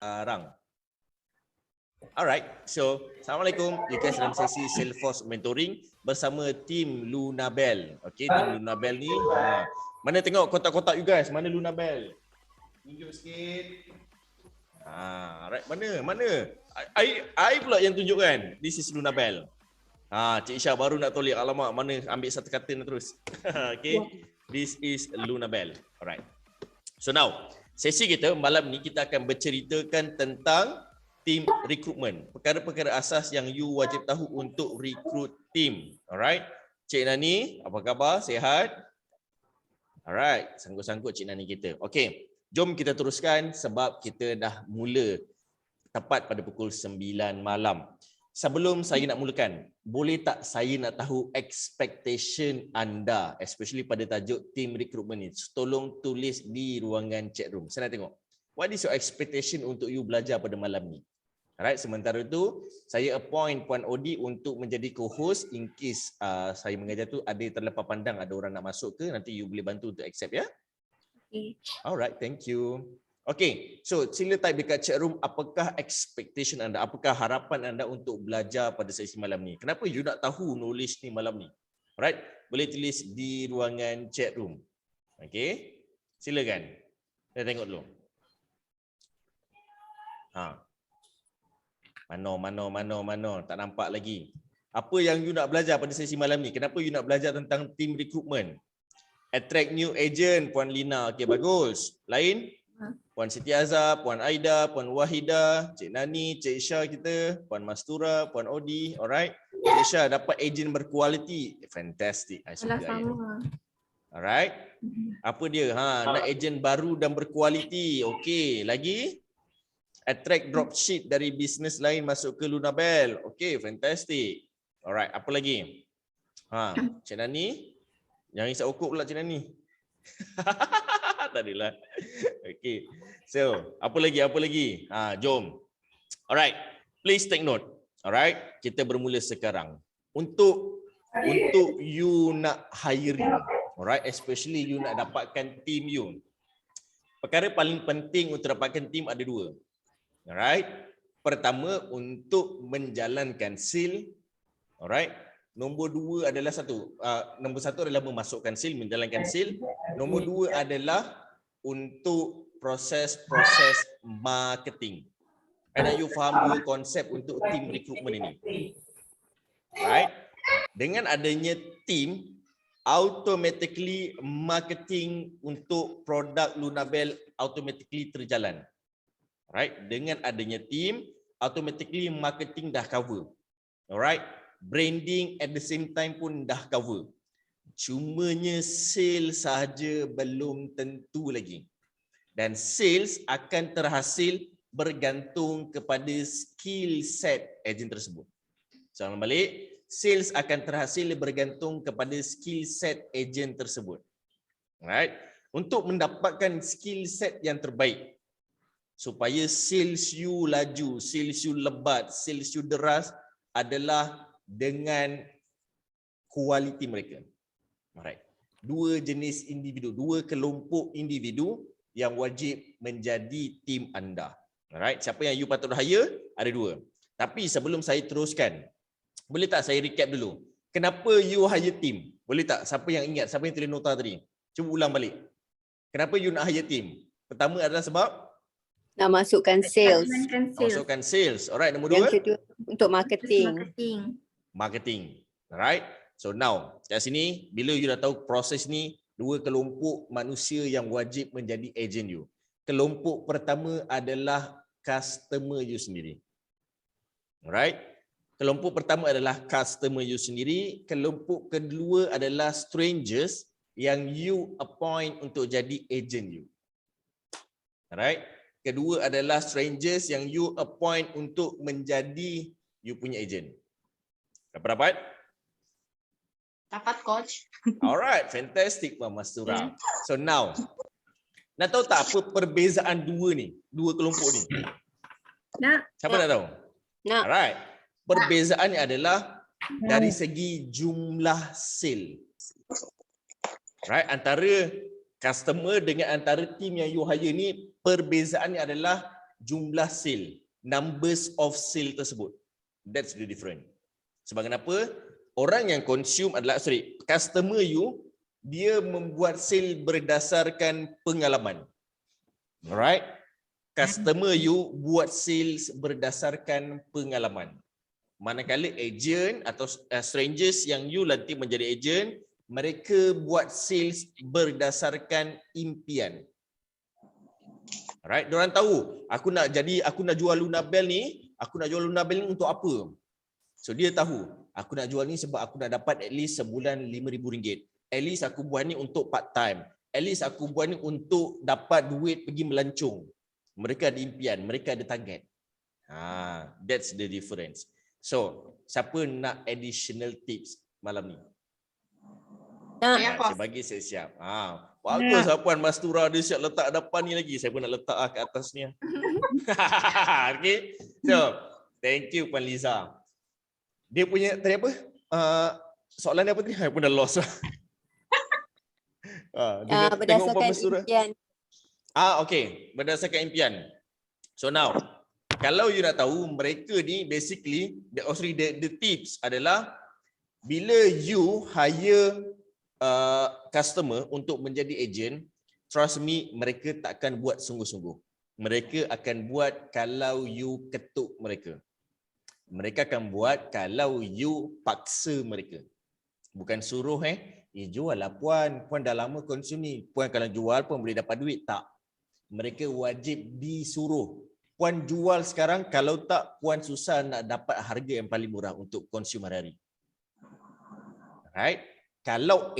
sekarang. Alright, so Assalamualaikum. You guys dalam sesi Salesforce Mentoring bersama tim Lunabel. Okay, tim Lunabel ni. Mana tengok kotak-kotak you guys? Mana Lunabel? Tunjuk sikit. Right, mana? I pula yang tunjukkan. This is Lunabel. Cik Isha baru nak tolak. Alamak, mana ambil satu kata nak terus. Okay, this is Lunabel. Alright. So now, sesi kita malam ni kita akan berceritakan tentang team recruitment. Perkara-perkara asas yang you wajib tahu untuk recruit team. Alright. Cik Nani, apa khabar? Sihat? Alright. Sanggup-sanggup Cik Nani kita. Okay. Jom kita teruskan sebab kita dah mula tepat pada pukul 9 malam. Sebelum saya nak mulakan, boleh tak saya nak tahu expectation anda, especially pada tajuk team recruitment ni. Tolong tulis di ruangan chat room. Saya nak tengok. What is your expectation untuk you belajar pada malam ni? Alright, sementara tu saya appoint Puan Odi untuk menjadi co-host in case saya mengajar tu ada terlepas pandang, ada orang nak masuk ke, nanti you boleh bantu untuk accept ya. Okay. Alright, thank you. Okay, so sila type dekat chat room apakah expectation anda, apakah harapan anda untuk belajar pada sesi malam ni. Kenapa you nak tahu knowledge ni malam ni? Alright, boleh tulis di ruangan chat room. Okay, silakan. Kita tengok dulu. Mana, tak nampak lagi. Apa yang you nak belajar pada sesi malam ni? Kenapa you nak belajar tentang team recruitment? Attract new agent, Puan Lina. Okey, bagus. Lain? Puan Siti Azhar, Puan Aida, Puan Wahida, Cik Nani, Cik Isha kita, Puan Mastura, Puan Odi. Alright. Cik Isha dapat agent berkualiti. Fantastic. I suka ya. Alright. Apa dia? Nak agent baru dan berkualiti. Okey, lagi? Attract dropship dari bisnes lain masuk ke Lunabel. Okey, fantastic. Alright, apa lagi? Cik Nani. Jangan isap okok pula Cik Nani. Tak adalah. Okey. So, apa lagi? Jom. Alright, please take note. Alright, kita bermula sekarang. Untuk you nak hiring, alright, especially you nak dapatkan team you. Perkara paling penting untuk dapatkan team ada dua. Alright. Pertama, untuk menjalankan sale. Alright. Nombor dua adalah nombor satu adalah memasukkan sale, menjalankan sale. Nombor dua adalah untuk proses marketing. Ada you faham dua konsep untuk team recruitment ini. Right? Dengan adanya team, automatically marketing untuk produk Lunabel automatically terjalan. Right? Dengan adanya team, automatically marketing dah cover. Alright? Branding at the same time pun dah cover. Cumanya sales sahaja belum tentu lagi. Dan sales akan terhasil bergantung kepada skill set agent tersebut. Soalan balik, sales akan terhasil bergantung kepada skill set agent tersebut. Alright? Untuk mendapatkan skill set yang terbaik, supaya sales you laju, sales you lebat, sales you deras adalah dengan kualiti mereka. Alright. Dua jenis individu, dua kelompok individu yang wajib menjadi tim anda. Alright. Siapa yang you patut hire? Ada dua. Tapi sebelum saya teruskan, boleh tak saya recap dulu? Kenapa you hire team? Boleh tak? Siapa yang ingat? Siapa yang tulis nota tadi? Cuba ulang balik. Kenapa you nak hire team? Pertama adalah sebab nak masukkan sales. Masukkan sales. Alright, nombor dua. Yang kedua untuk marketing. Marketing. Alright. So now, kat sini bila you dah tahu proses ni, dua kelompok manusia yang wajib menjadi agent you. Kelompok pertama adalah customer you sendiri. Alright. Kelompok pertama adalah customer you sendiri. Kelompok kedua adalah strangers yang you appoint untuk jadi agent you. Alright. Kedua adalah strangers yang you appoint untuk menjadi you punya agent. Dapat? Dapat, coach. Alright, fantastic Puan Mastura. So now, nak tahu tak apa perbezaan dua kelompok ni? Nak. Siapa nak tahu? Nak. Alright. Perbezaannya adalah dari segi jumlah sale. Right, antara customer dengan antara team yang you hire ni, perbezaannya adalah jumlah sale, numbers of sale tersebut. That's the difference. Sebab kenapa? Orang yang consume adalah, customer you, dia membuat sale berdasarkan pengalaman. Alright? Customer you buat sales berdasarkan pengalaman. Manakala agent atau strangers yang you nanti menjadi agent, mereka buat sales berdasarkan impian. Alright, diorang tahu aku nak jual Lunabel ni, untuk apa? So dia tahu, aku nak jual ni sebab aku nak dapat at least sebulan RM5,000. At least aku buat ni untuk part time. At least aku buat ni untuk dapat duit pergi melancong. Mereka ada impian, mereka ada target. That's the difference. So, siapa nak additional tips malam ni? Saya bagi, saya siap. Bagus lah Puan Mastura, dia siap letak depan ni lagi. Saya pun nak letak ke atas ni. Okay. So, thank you Puan Liza. Dia punya tadi apa? Soalan dia apa tadi? Saya pun dah lost. Berdasarkan impian. Okay. Berdasarkan impian. So now, kalau you nak tahu, mereka ni basically, the tips adalah bila you hire customer untuk menjadi agent, trust me, mereka takkan buat sungguh-sungguh. Mereka akan buat kalau you ketuk mereka. Mereka akan buat kalau you paksa mereka. Bukan suruh jual lah Puan dah lama konsum ni. Puan kalau jual pun boleh dapat duit. Tak. Mereka wajib disuruh. Puan jual sekarang, kalau tak Puan susah nak dapat harga yang paling murah untuk konsum hari-hari. Right? Kalau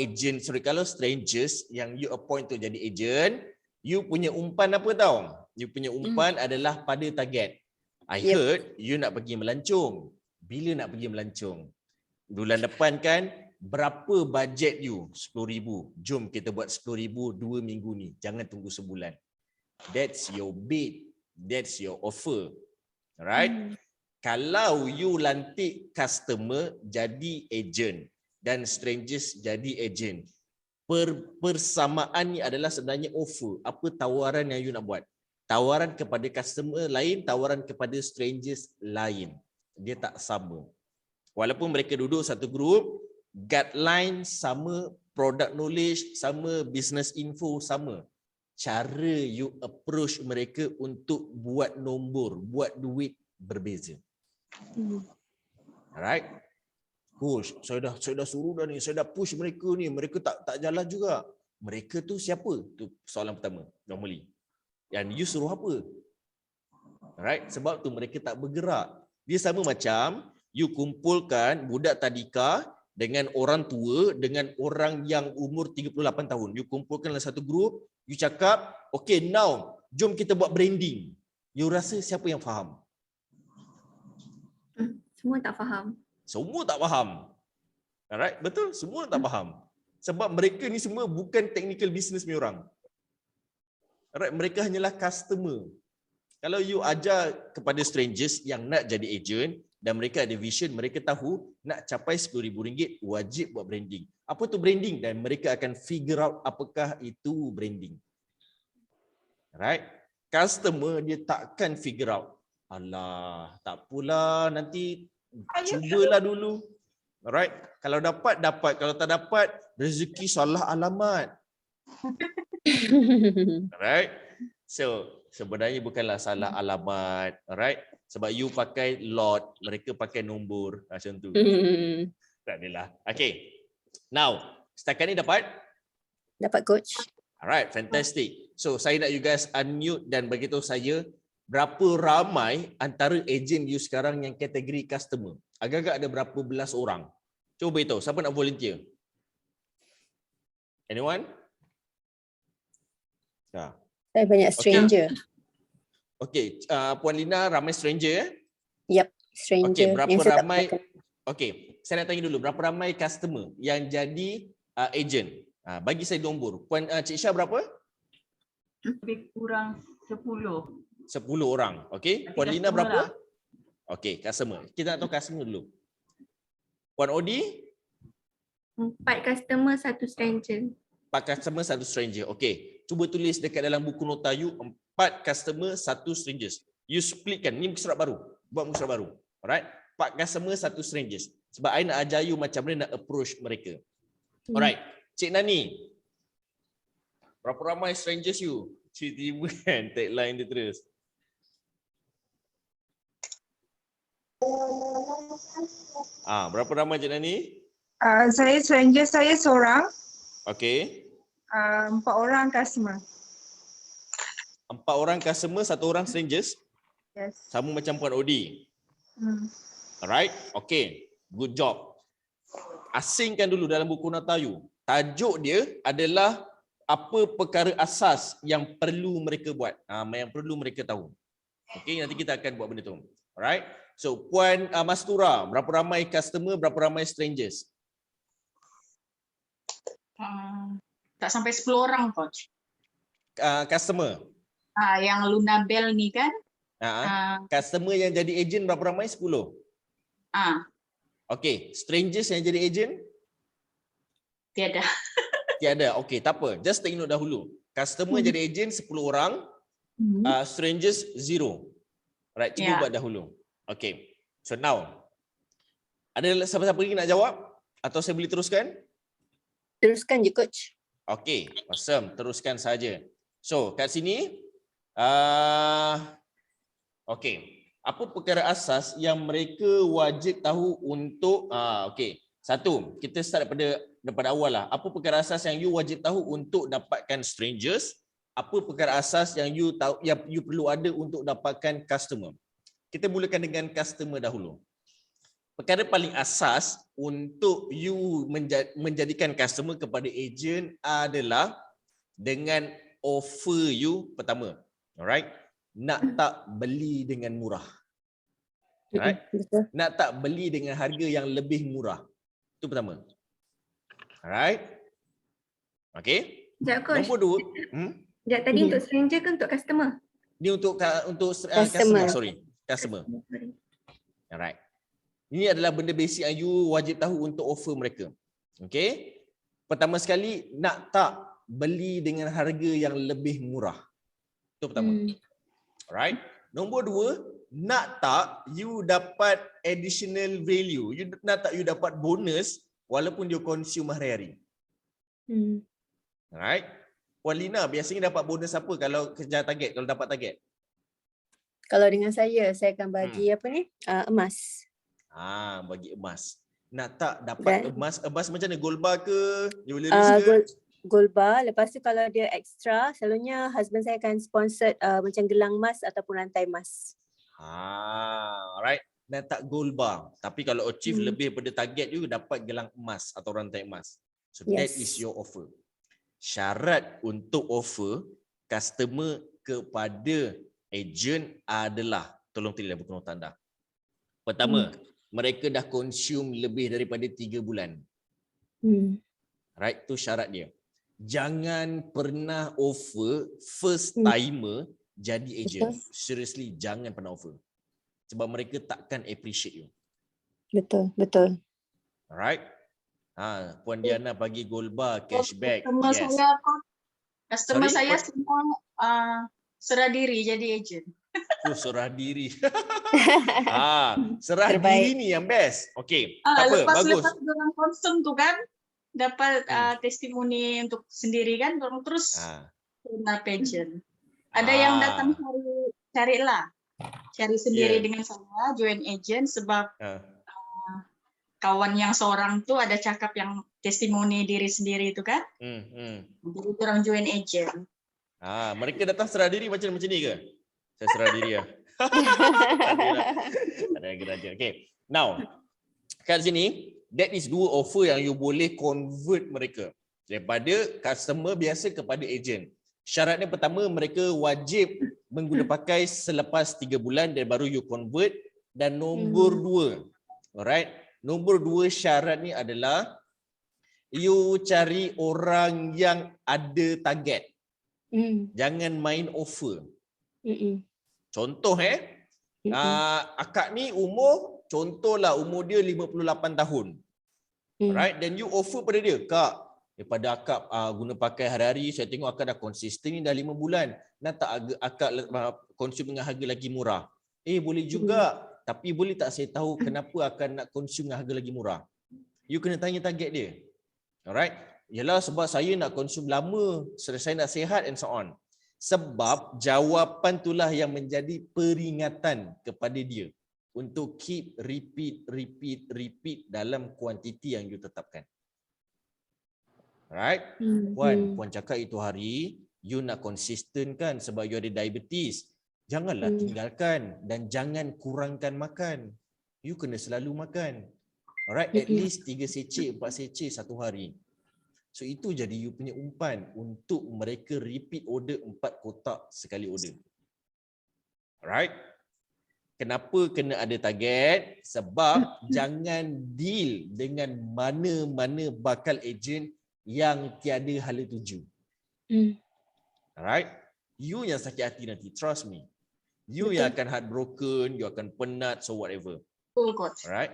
strangers yang you appoint untuk jadi agent, you punya umpan apa tahu? You punya umpan adalah pada target. I heard you nak pergi melancong. Bila nak pergi melancong? Bulan depan kan? Berapa bajet you? 10,000. Jom kita buat 10,000 2 minggu ni. Jangan tunggu sebulan. That's your bid. That's your offer. Alright? Kalau you lantik customer jadi agent dan strangers jadi agent, persamaan ni adalah sebenarnya offer. Apa tawaran yang you nak buat? Tawaran kepada customer lain, tawaran kepada strangers lain. Dia tak sama. Walaupun mereka duduk satu grup, guideline sama, product knowledge sama, business info sama. Cara you approach mereka untuk buat nombor, buat duit berbeza. Alright? Push, saya dah suruh dah ni, saya dah push mereka ni, mereka tak jalan juga. Mereka tu siapa? Tu soalan pertama, normally. Dan you suruh apa? Alright? Sebab tu mereka tak bergerak. Dia sama macam you kumpulkan budak tadika dengan orang tua, dengan orang yang umur 38 tahun. You kumpulkan dalam satu grup, you cakap, okay now, jom kita buat branding. You rasa siapa yang faham? Semua tak faham. Semua tak faham. Alright, betul? Semua tak faham. Sebab mereka ni semua bukan technical business punya orang. Alright, mereka hanyalah customer. Kalau you ajar kepada strangers yang nak jadi agent dan mereka ada vision, mereka tahu nak capai RM10,000 wajib buat branding. Apa tu branding? Dan mereka akan figure out apakah itu branding. Right? Customer dia takkan figure out. Alah, tak apalah, nanti cubalah dulu. Alright? Kalau dapat, dapat. Kalau tak dapat, rezeki salah alamat. Alright? So, sebenarnya bukanlah salah alamat. Alright? Sebab you pakai lot, mereka pakai nombor. Macam tu. Tak adalah. Okay. Now, setakat ni dapat? Dapat coach. Alright, fantastic. So, saya nak you guys unmute dan beritahu saya berapa ramai antara ejen you sekarang yang kategori customer. Agak-agak ada berapa belas orang. Cuba beritahu, siapa nak volunteer? Anyone? Ya. Saya banyak stranger. Okay, Puan Lina ramai stranger Yep, stranger. Okay, berapa yang saya tak ramai? kenal. Okay, saya nak tanya dulu, berapa ramai customer yang jadi agent? Bagi saya nombor. Puan Cik Syah berapa? Lebih kurang 10. 10 orang. Okay, Puan Lina berapa? Okay, customer. Kita nak tahu customer dulu. Puan Odi? 4 customer, 1 stranger. 4 customer, 1 stranger. Okay, cuba tulis dekat dalam buku nota you, 4 customer, 1 strangers. You splitkan. Ni muka surat baru. Buat muka surat baru. Alright. 4 customer, 1 strangers. Sebab I nak ajar you macam mana nak approach mereka. Alright. Cik Nani. Berapa ramai strangers you? Tiba-tiba kan tagline dia terus. Berapa ramai Cik Nani? Saya stranger saya seorang, Okey. 4 orang customer. 4 orang customer, 1 orang strangers. Yes. Sama macam Puan Odi. Alright. Okey. Good job. Asingkan dulu dalam buku nota you. Tajuk dia adalah apa perkara asas yang perlu mereka buat. Yang perlu mereka tahu. Okey, nanti kita akan buat benda tu. Alright. So, Puan Mastura, berapa ramai customer, berapa ramai strangers? Tak sampai 10 orang, Coach. Customer. Yang Luna Bell ni kan? Customer yang jadi agent berapa ramai? 10. Okey, strangers yang jadi agent? Tiada. Tiada. Okey, tak apa. Just take note dahulu. Customer jadi agent 10 orang, strangers 0. Right, cuba buat dahulu. Okey. So now, ada siapa-siapa lagi nak jawab? Atau saya boleh teruskan? Teruskan je coach. Okey, awesome. Teruskan saja. So, kat sini, okey. Apa perkara asas yang mereka wajib tahu untuk, okey. Satu, kita start daripada awal lah. Apa perkara asas yang you wajib tahu untuk dapatkan strangers? Apa perkara asas yang you tahu yang you perlu ada untuk dapatkan customer? Kita mulakan dengan customer dahulu. Perkara paling asas untuk you menjadikan customer kepada agent adalah dengan offer you pertama. Alright? Nak tak beli dengan murah. Alright? Betul. Nak tak beli dengan harga yang lebih murah. Itu pertama. Alright? Okay? Sekejap coach. Nombor 2. Sekejap, tadi untuk stranger ke untuk customer? Ni untuk Customer. customer, sorry. Customer. Sorry. Alright. Ini adalah benda basic yang you wajib tahu untuk offer mereka. Okay? Pertama sekali, nak tak beli dengan harga yang lebih murah. Itu pertama. Alright. Nombor 2, nak tak you dapat additional value. Nak tak you dapat bonus walaupun you consume hari-hari. Alright. Puan Lina biasanya dapat bonus apa kalau kejar target, kalau dapat target? Kalau dengan saya akan bagi emas. Bagi emas. Nak tak dapat emas? Emas macam mana? Gold bar ke? Jewellery ke? Gold bar. Lepas tu kalau dia extra, selalunya husband saya akan sponsor macam gelang emas ataupun rantai emas. Alright. Nak tak gold bar. Tapi kalau achieve lebih daripada target you, dapat gelang emas atau rantai emas. So that is your offer. Syarat untuk offer customer kepada agent adalah, tolong tulis dalam buku nota anda. Pertama, mereka dah consume lebih daripada 3 bulan. Right, tu syarat dia. Jangan pernah offer first timer jadi agent. Seriously, jangan pernah offer. Sebab mereka takkan appreciate you. Betul, betul. Alright. Puan Diana bagi gold bar, cashback. Customer saya semua serah diri jadi agent. Serah diri. Serah diri ni yang best. Okey, tak apa, bagus. Lepas orang konsum tu kan dapat testimoni untuk sendiri kan, terus kena agent. Ada yang datang cari sendiri dengan saya join agent sebab kawan yang seorang tu ada cakap yang testimoni diri sendiri itu kan. Jadi orang join agent. Mereka datang serah diri macam ni ke? Saya serah diri lah. Ada geraja. Okay. Now, kat sini, that is 2 offer yang you boleh convert mereka. Daripada customer biasa kepada agent. Syaratnya pertama, mereka wajib mengguna pakai selepas 3 bulan dan baru you convert. Dan nombor 2. Alright. Nombor 2 syarat ni adalah you cari orang yang ada target. Jangan main offer. Contoh akak ni contohlah umur dia 58 tahun. Alright, then you offer pada dia, Kak, Daripada akak guna pakai hari-hari, saya tengok akak dah konsisten ni dah 5 bulan. Nak tak akak konsum dengan harga lagi murah? Boleh juga. Tapi boleh tak saya tahu kenapa akan nak konsum dengan harga lagi murah? You kena tanya target dia. Alright? Yalah sebab saya nak konsum lama, saya nak sihat and so on. Sebab jawapan itulah yang menjadi peringatan kepada dia untuk keep repeat dalam kuantiti yang you tetapkan. Alright? Puan cakap itu hari you nak konsisten kan sebab you ada diabetes. Janganlah tinggalkan dan jangan kurangkan makan. You kena selalu makan. Alright, at least 3 secik, 4 secik satu hari. So itu jadi you punya umpan untuk mereka repeat order 4 kotak sekali order. Alright? Kenapa kena ada target? Sebab jangan deal dengan mana-mana bakal agent yang tiada hala tuju. Alright? You yang sakit hati nanti, trust me. You yang akan heartbroken, you akan penat, so whatever. Alright?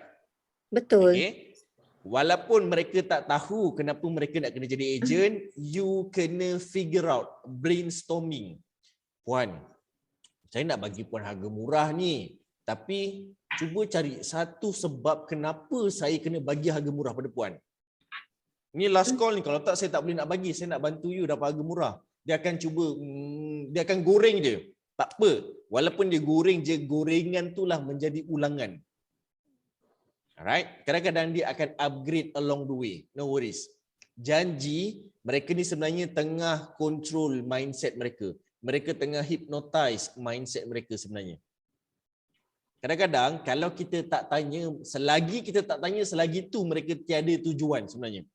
Betul. Okay? Walaupun mereka tak tahu kenapa mereka nak kena jadi agent, you kena figure out, brainstorming. Puan, saya nak bagi puan harga murah ni, tapi cuba cari satu sebab kenapa saya kena bagi harga murah pada puan. Ni last call ni, kalau tak saya tak boleh nak bagi, saya nak bantu you dapat harga murah. Dia akan cuba, dia akan goreng je. Tak apa, walaupun dia goreng je, gorengan itulah menjadi ulangan. Alright, kadang-kadang dia akan upgrade along the way. No worries. Janji mereka ni sebenarnya tengah control mindset mereka. Mereka tengah hypnotize mindset mereka sebenarnya. Kadang-kadang kalau kita tak tanya, selagi kita tak tanya, selagi tu mereka tiada tujuan sebenarnya.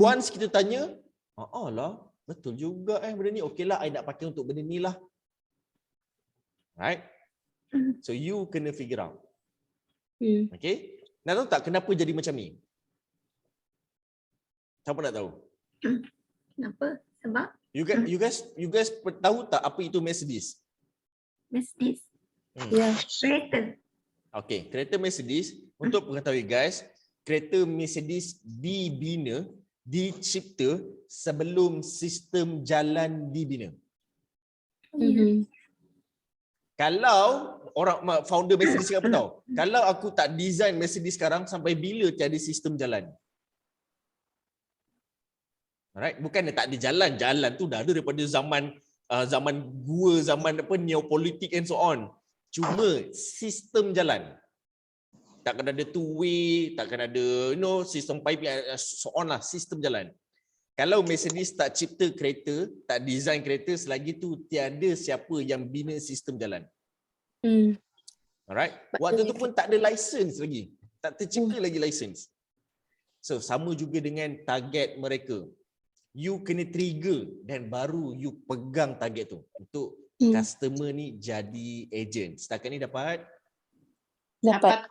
Once kita tanya, lah, betul juga benda ni. Okeylah, I nak pakai untuk benda ni lah. Right? So you kena figure out. Okay? Nak tahu tak kenapa jadi macam ni? Siapa nak tahu? Kenapa? Sebab? You guys tahu tak apa itu Mercedes? Mercedes. Ya. Kereta. Okay, kereta Mercedes, untuk mengetahui guys, kereta Mercedes dibina, dicipta sebelum sistem jalan dibina. Kalau orang founder Mercedes cakap apa tahu? Kalau aku tak design Mercedes sekarang, sampai bila tiada sistem jalan? Alright, bukan tak ada jalan. Jalan tu dah ada daripada zaman gua, zaman neopolitik and so on. Cuma sistem jalan. Takkan ada two way, takkan ada sistem pipe so on lah, sistem jalan. Kalau Mercedes tak cipta kereta, tak design kereta, selagi tu tiada siapa yang bina sistem jalan. Alright. Waktu tu pun tak ada license lagi. Tak tercipta lagi license. So sama juga dengan target mereka. You kena trigger dan baru you pegang target tu untuk customer ni jadi agent. Setakat ni dapat? Dapat.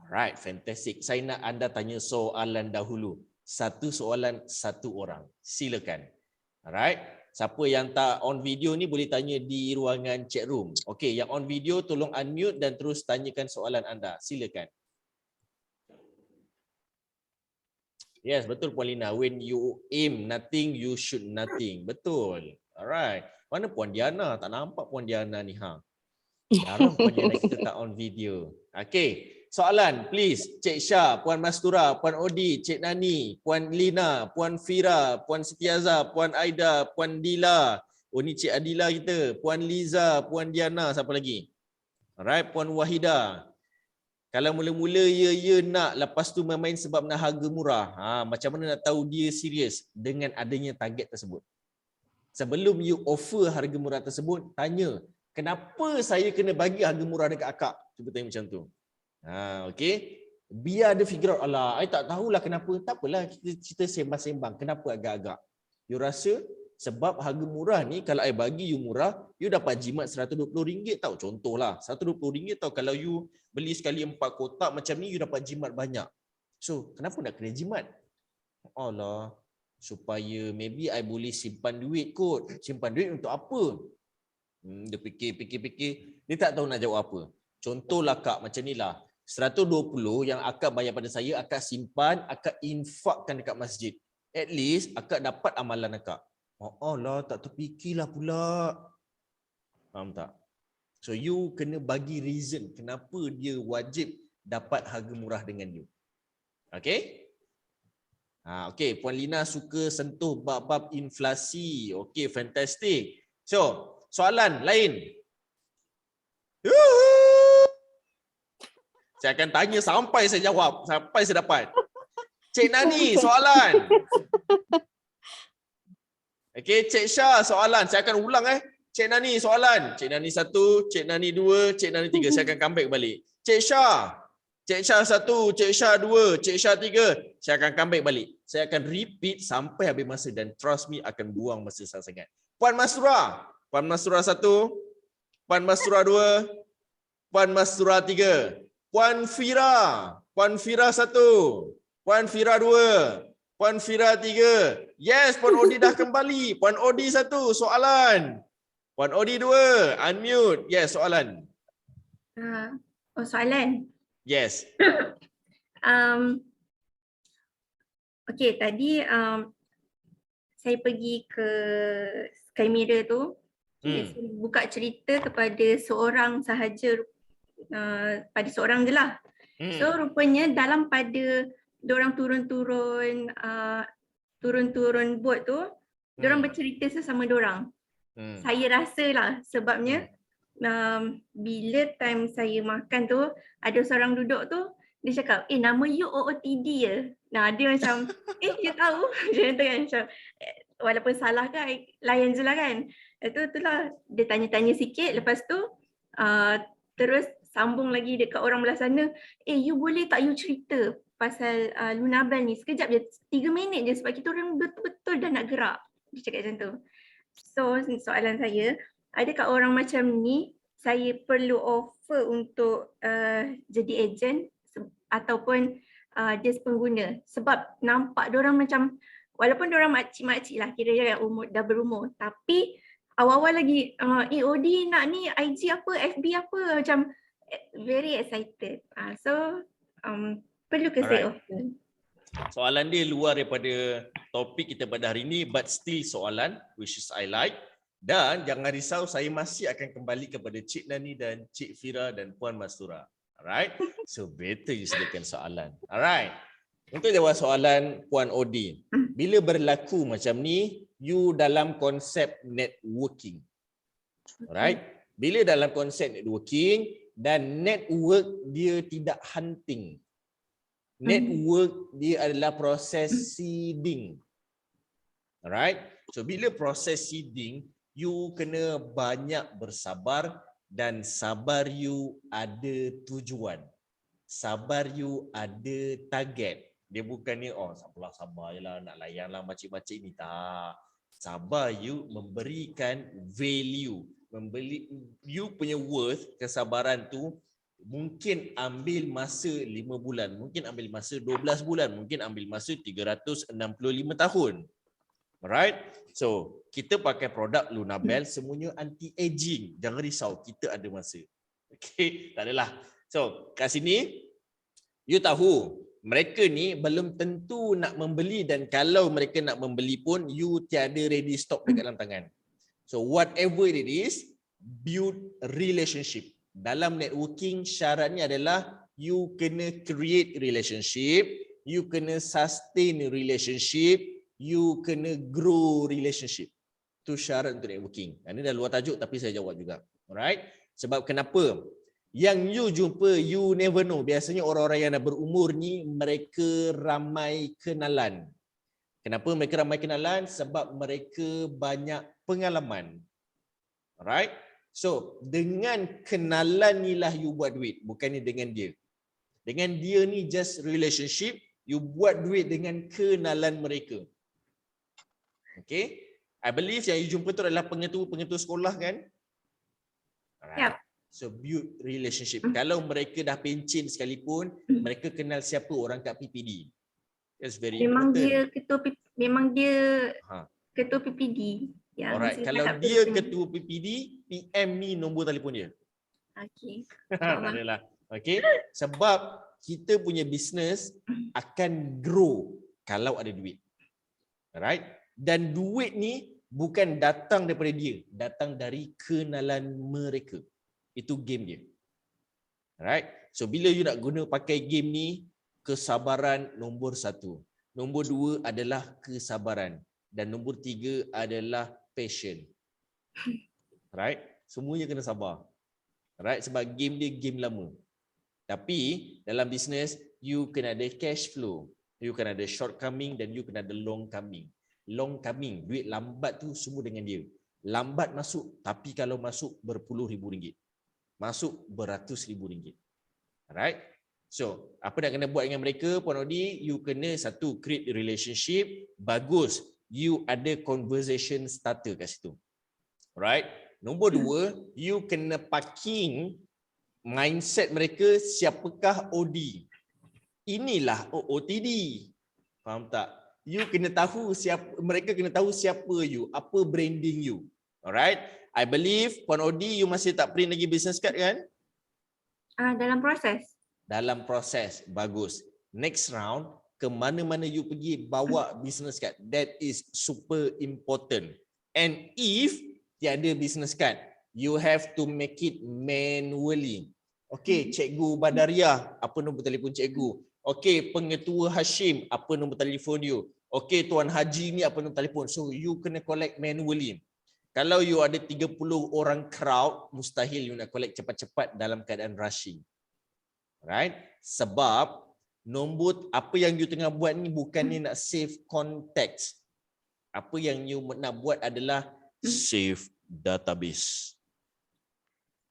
Alright, fantastic. Saya nak anda tanya soalan dahulu. Satu soalan, satu orang. Silakan. Alright. Siapa yang tak on video ni boleh tanya di ruangan chat room. Okey, yang on video tolong unmute dan terus tanyakan soalan anda. Silakan. Yes, betul Puan Lina. When you aim nothing, you shoot nothing. Betul. Alright. Mana Puan Diana? Tak nampak Puan Diana ni. Jarang Puan Diana kita tak on video. Okey. Soalan, please. Cik Syah, Puan Mastura, Puan Odi, Cik Nani, Puan Lina, Puan Fira, Puan Sitiaza, Puan Aida, Puan Dila. Oh, ni Cik Adila kita. Puan Liza, Puan Diana, siapa lagi? Alright, Puan Wahida. Kalau mula-mula ya nak, lepas tu main-main sebab nak harga murah. Macam mana nak tahu dia serius dengan adanya target tersebut? Sebelum you offer harga murah tersebut, tanya, kenapa saya kena bagi harga murah dekat akak? Cuba tanya macam tu. Okey. Biar dia figure out, alah, I tak tahulah kenapa. Tak apalah, kita sembang-sembang. Kenapa agak-agak? You rasa sebab harga murah ni, kalau I bagi you murah, you dapat jimat RM120 tau. Contohlah, RM120 tau. Kalau you beli sekali 4 kotak macam ni, you dapat jimat banyak. So, kenapa nak kena jimat? Alah, supaya maybe I boleh simpan duit kot. Simpan duit untuk apa? Dia fikir. Dia tak tahu nak jawab apa. Contohlah kak, macam ni lah. 120 yang akak bayar pada saya, akak simpan, akak infakkan dekat masjid. At least akak dapat amalan akak. Oh lah, tak terfikirlah pula. Faham tak? So you kena bagi reason kenapa dia wajib dapat harga murah dengan you. Okay? Okay, Puan Lina suka sentuh bab-bab inflasi. Okay, fantastic. So, soalan lain. Saya akan tanya sampai saya jawab, sampai saya dapat. Cik Nani, soalan. Okay, Cik Syah, soalan. Saya akan ulang Cik Nani, soalan. Cik Nani 1, Cik Nani 2, Cik Nani 3. Saya akan comeback balik. Cik Syah 1, Cik Syah 2, Cik Syah 3. Saya akan comeback balik. Saya akan repeat sampai habis masa dan trust me akan buang masa sangat. Puan Mastura 1, Puan Mastura 2, Puan Mastura 3. Puan Fira 1, Puan Fira 2, Puan Fira 3. Yes, Puan Odi dah kembali. Puan Odi 1, soalan. Puan Odi 2, unmute. Yes, soalan. Soalan. Yes. Okay, tadi saya pergi ke Sky Mirror tu. Saya buka cerita kepada seorang sahaja, pada seorang je lah. So rupanya dalam pada diorang turun-turun boat tu, diorang bercerita sesama diorang. Saya rasa lah sebabnya bila time saya makan tu, ada seorang duduk tu, dia cakap, nama you OOTD ya? Nah, dia macam, you tahu? Macam tu kan, macam, walaupun salah kan, layan je lah kan. Itulah, dia tanya-tanya sikit, lepas tu terus sambung lagi dekat orang belah sana, you boleh tak you cerita pasal Lunabel ni, sekejap je, 3 minit je sebab kita orang betul-betul dah nak gerak. Dia cakap macam tu. So, soalan saya, adakah orang macam ni saya perlu offer untuk jadi ejen ataupun just pengguna? Sebab nampak diorang macam, walaupun diorang makcik-makcik lah, kira dah berumur, tapi awal-awal lagi OD nak ni IG apa, FB apa, macam very excited. So perlu ke saya offer? Soalan dia luar daripada topik kita pada hari ini, but still soalan, which is I like. Dan jangan risau, saya masih akan kembali kepada Cik Nani dan Cik Fira dan Puan Mastura. Alright? So better you sediakan soalan. Alright? Untuk jawab soalan Puan Odi, bila berlaku macam ni, you dalam konsep networking. Alright? Bila dalam konsep networking, dan network dia tidak hunting. Network dia adalah proses seeding. Alright? So bila proses seeding, you kena banyak bersabar dan sabar you ada tujuan. Sabar you ada target. Dia bukannya sabar je lah, nak layan lah macam-macam ni. Tak. Sabar you memberikan value. Membeli you punya worth, kesabaran tu mungkin ambil masa 5 bulan, mungkin ambil masa 12 bulan, mungkin ambil masa 365 tahun. Alright? So, kita pakai produk Lunabel semuanya anti-aging. Jangan risau, kita ada masa. Okay, tak adalah. So, kat sini you tahu, mereka ni belum tentu nak membeli, dan kalau mereka nak membeli pun you tiada ready stock dekat dalam tangan. So whatever it is, build relationship. Dalam networking syaratnya adalah you kena create relationship, you kena sustain relationship, you kena grow relationship. Itu syarat untuk networking. Ini dah luar tajuk tapi saya jawab juga. Alright? Sebab kenapa? Yang you jumpa, you never know. Biasanya orang-orang yang dah berumur ni, mereka ramai kenalan. Kenapa mereka ramai kenalan? Sebab mereka banyak pengalaman. Alright? So, dengan kenalan ni lah you buat duit. Bukannya dengan dia. Dengan dia ni just relationship, you buat duit dengan kenalan mereka. Okay? I believe yang you jumpa tu adalah pengetua sekolah kan? Alright. Yep. So build relationship. Kalau mereka dah pencen sekalipun, mereka kenal siapa orang kat PPD. That's very important. Memang dia ketua PPD. Alright, kalau dia ketua PPD, PM ni nombor telefon dia. Okey. Adalah. Okey, sebab kita punya business akan grow kalau ada duit. Alright? Dan duit ni bukan datang daripada dia, datang dari kenalan mereka. Itu game dia. Alright? So bila you nak guna pakai game ni, kesabaran nombor 1. Nombor 2 adalah kesabaran. Dan nombor 3 adalah passion. Right? Semuanya kena sabar. Right? Sebab game dia game lama. Tapi dalam bisnes, you kena ada cash flow. You kena ada shortcoming dan you kena ada long coming. Long coming, duit lambat tu semua dengan dia. Lambat masuk, tapi kalau masuk berpuluh ribu ringgit. Masuk beratus ribu ringgit. Alright? So, apa nak kena buat dengan mereka, Puan Odi? You kena satu, create relationship. Bagus. You ada conversation starter kat situ. Right? Nombor 2, you kena parking mindset mereka, siapakah OD. Inilah OOTD. Faham tak? You kena tahu mereka kena tahu siapa you, apa branding you. Alright? I believe Puan Odi, you masih tak print lagi business card kan? Dalam proses. Dalam proses. Bagus. Next round, ke mana-mana you pergi bawa business card. That is super important. And if tiada business card, you have to make it manually. Okey, Cikgu Badariah, apa nombor telefon cikgu? Okey, Pengetua Hashim, apa nombor telefon you? Okey, Tuan Haji ni apa nombor telefon? So you kena collect manually. Kalau you ada 30 orang crowd, mustahil you nak collect cepat-cepat dalam keadaan rushing. Right? Sebab nombor apa yang you tengah buat ni bukannya nak save context. Apa yang you nak buat adalah save database.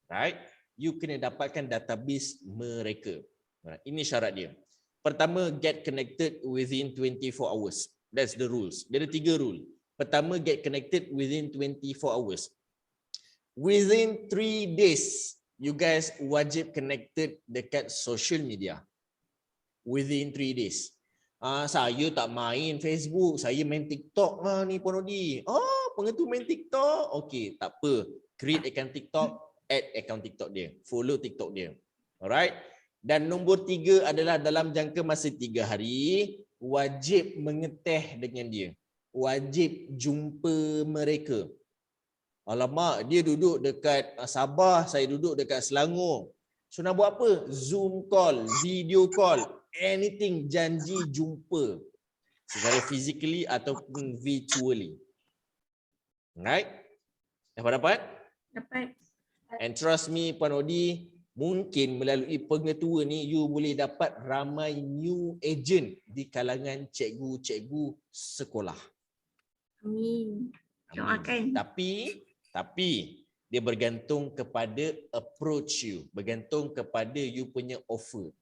Right? You kena dapatkan database mereka. Ini syarat dia. Pertama, get connected within 24 hours. That's the rules. Dia ada 3 rule. Pertama, get connected within 24 hours. Within 3 days, you guys wajib connected dekat social media. Within 3 days. Saya tak main Facebook, saya main TikTok lah ni Puan Odi. Pengetua main TikTok. Okey, tak apa. Create account TikTok, add account TikTok dia. Follow TikTok dia. Alright? Dan nombor 3 adalah dalam jangka masa 3 hari, wajib mengeteh dengan dia. Wajib jumpa mereka. Alamak, dia duduk dekat Sabah, saya duduk dekat Selangor. So nak buat apa? Zoom call, video call, anything, janji jumpa. Secara physically ataupun virtually. Alright? Dapat? Dapat. And trust me, Puan Odi, mungkin melalui pengetua ni, you boleh dapat ramai new agent di kalangan cikgu-cikgu sekolah. Amin. Doakan. Tapi dia bergantung kepada approach you, bergantung kepada you punya offer.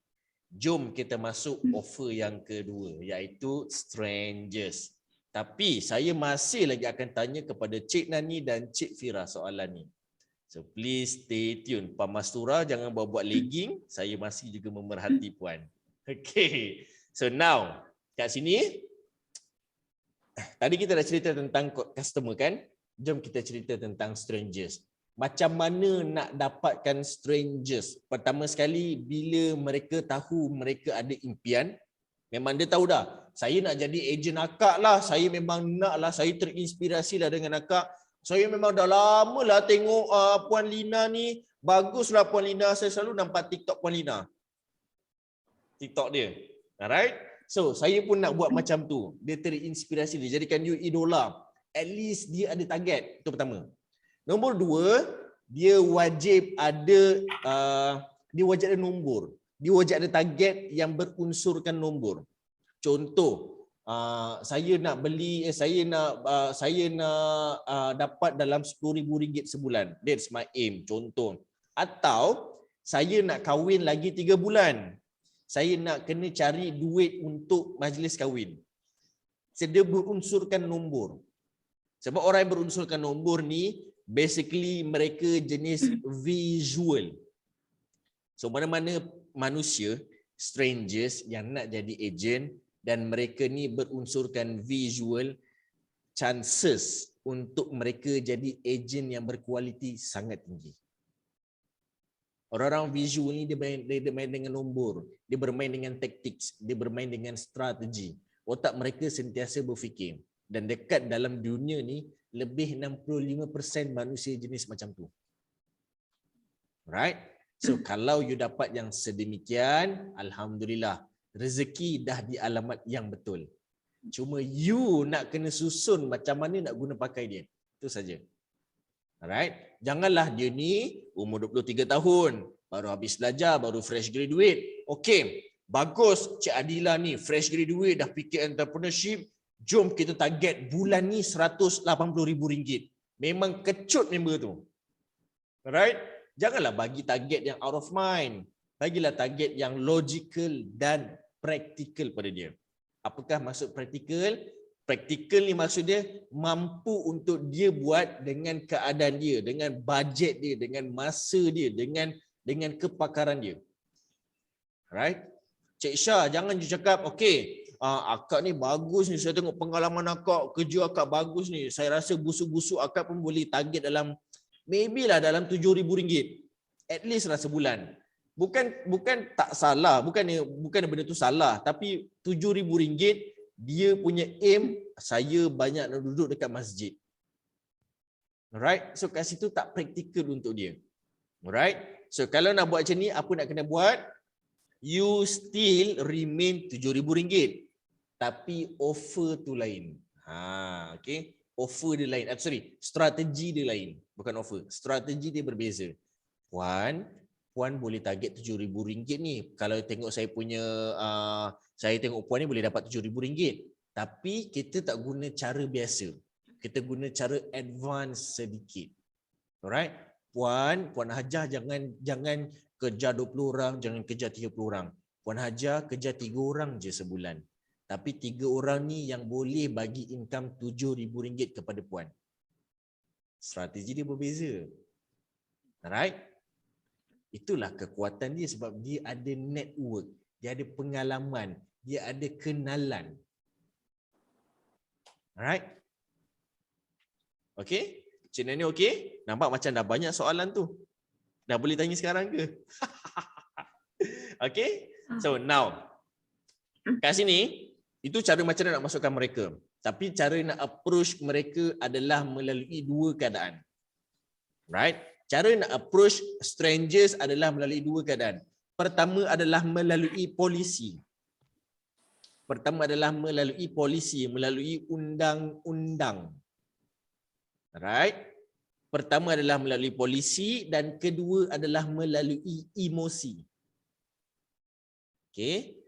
Jom kita masuk offer yang kedua, iaitu strangers. Tapi saya masih lagi akan tanya kepada Cik Nani dan Cik Fira soalan ni. So please stay tune. Puan Mastura jangan buat legging, saya masih juga memerhati puan. Okay. So now, kat sini tadi kita dah cerita tentang customer kan? Jom kita cerita tentang strangers. Macam mana nak dapatkan strangers? Pertama sekali, bila mereka tahu mereka ada impian, memang dia tahu dah, saya nak jadi ejen akak lah, saya memang nak lah, saya terinspirasi lah dengan akak. Saya memang dah lama lah tengok Puan Lina ni, baguslah Puan Lina, saya selalu nampak TikTok Puan Lina. TikTok dia. Alright? So, saya pun nak buat macam tu. Dia terinspirasi, dia jadikan you idola. At least dia ada target. Itu pertama. Nombor 2, dia wajib ada nombor. Dia wajib ada target yang berunsurkan nombor. Contoh, saya nak beli, saya nak dapat dalam RM10,000 sebulan. That's my aim. Contoh. Atau saya nak kahwin lagi 3 bulan. Saya nak kena cari duit untuk majlis kahwin. Dia berunsurkan nombor. Sebab orang yang berunsurkan nombor ni, basically mereka jenis visual. So mana-mana manusia, strangers yang nak jadi ejen dan mereka ni berunsurkan visual, chances untuk mereka jadi ejen yang berkualiti sangat tinggi. Orang-orang visual ni dia main dengan nombor, dia bermain dengan tactics, dia bermain dengan strategi. Otak mereka sentiasa berfikir. Dan dekat dalam dunia ni lebih 65% manusia jenis macam tu. Right? So kalau you dapat yang sedemikian, alhamdulillah, rezeki dah di alamat yang betul. Cuma you nak kena susun macam mana nak guna pakai dia. Itu saja. Alright? Janganlah dia ni umur 23 tahun, baru habis belajar, baru fresh graduate. Okey, bagus Cik Adila ni fresh graduate dah fikir entrepreneurship. Jom kita target bulan ni RM180,000. Memang kecut member tu. Alright? Janganlah bagi target yang out of mind. Bagilah target yang logical dan practical pada dia. Apakah maksud practical? Practical ni maksud dia mampu untuk dia buat dengan keadaan dia, dengan bajet dia, dengan masa dia, dengan kepakaran dia. Alright? Cik Syah, jangan you cakap, okey, akak ni bagus ni, saya tengok pengalaman akak, kerja akak bagus ni, saya rasa busuk-busuk akak pun boleh target dalam, maybe lah dalam RM7,000. At least lah sebulan. Bukan tak salah, bukan benda tu salah, tapi RM7,000 dia punya aim, saya banyak nak duduk dekat masjid. Alright? So kat situ tak praktikal untuk dia. Alright? So kalau nak buat macam ni, apa nak kena buat? You still remain RM7,000. Tapi offer tu lain. Okay? Offer dia lain. Strategi dia lain. Bukan offer. Strategi dia berbeza. Puan boleh target RM7,000 ni. Kalau tengok saya punya, saya tengok puan ni boleh dapat RM7,000. Tapi kita tak guna cara biasa. Kita guna cara advance sedikit. Alright? Puan Hajah jangan kerja 20 orang, jangan kerja 30 orang. Puan Hajah kerja 3 orang je sebulan. Tapi 3 orang ni yang boleh bagi income RM7,000 kepada puan. Strategi dia berbeza. Alright? Itulah kekuatan dia sebab dia ada network, dia ada pengalaman, dia ada kenalan. Alright? Okay? Cik Nani okay? Nampak macam dah banyak soalan tu. Dah boleh tanya sekarang ke? Okay? So now, kat sini, itu cara macam mana nak masukkan mereka. Tapi cara nak approach mereka adalah melalui 2 keadaan. Right? Cara nak approach strangers adalah melalui 2 keadaan. Pertama adalah melalui polisi. Melalui undang-undang. Right? Pertama adalah melalui polisi dan kedua adalah melalui emosi. Okay?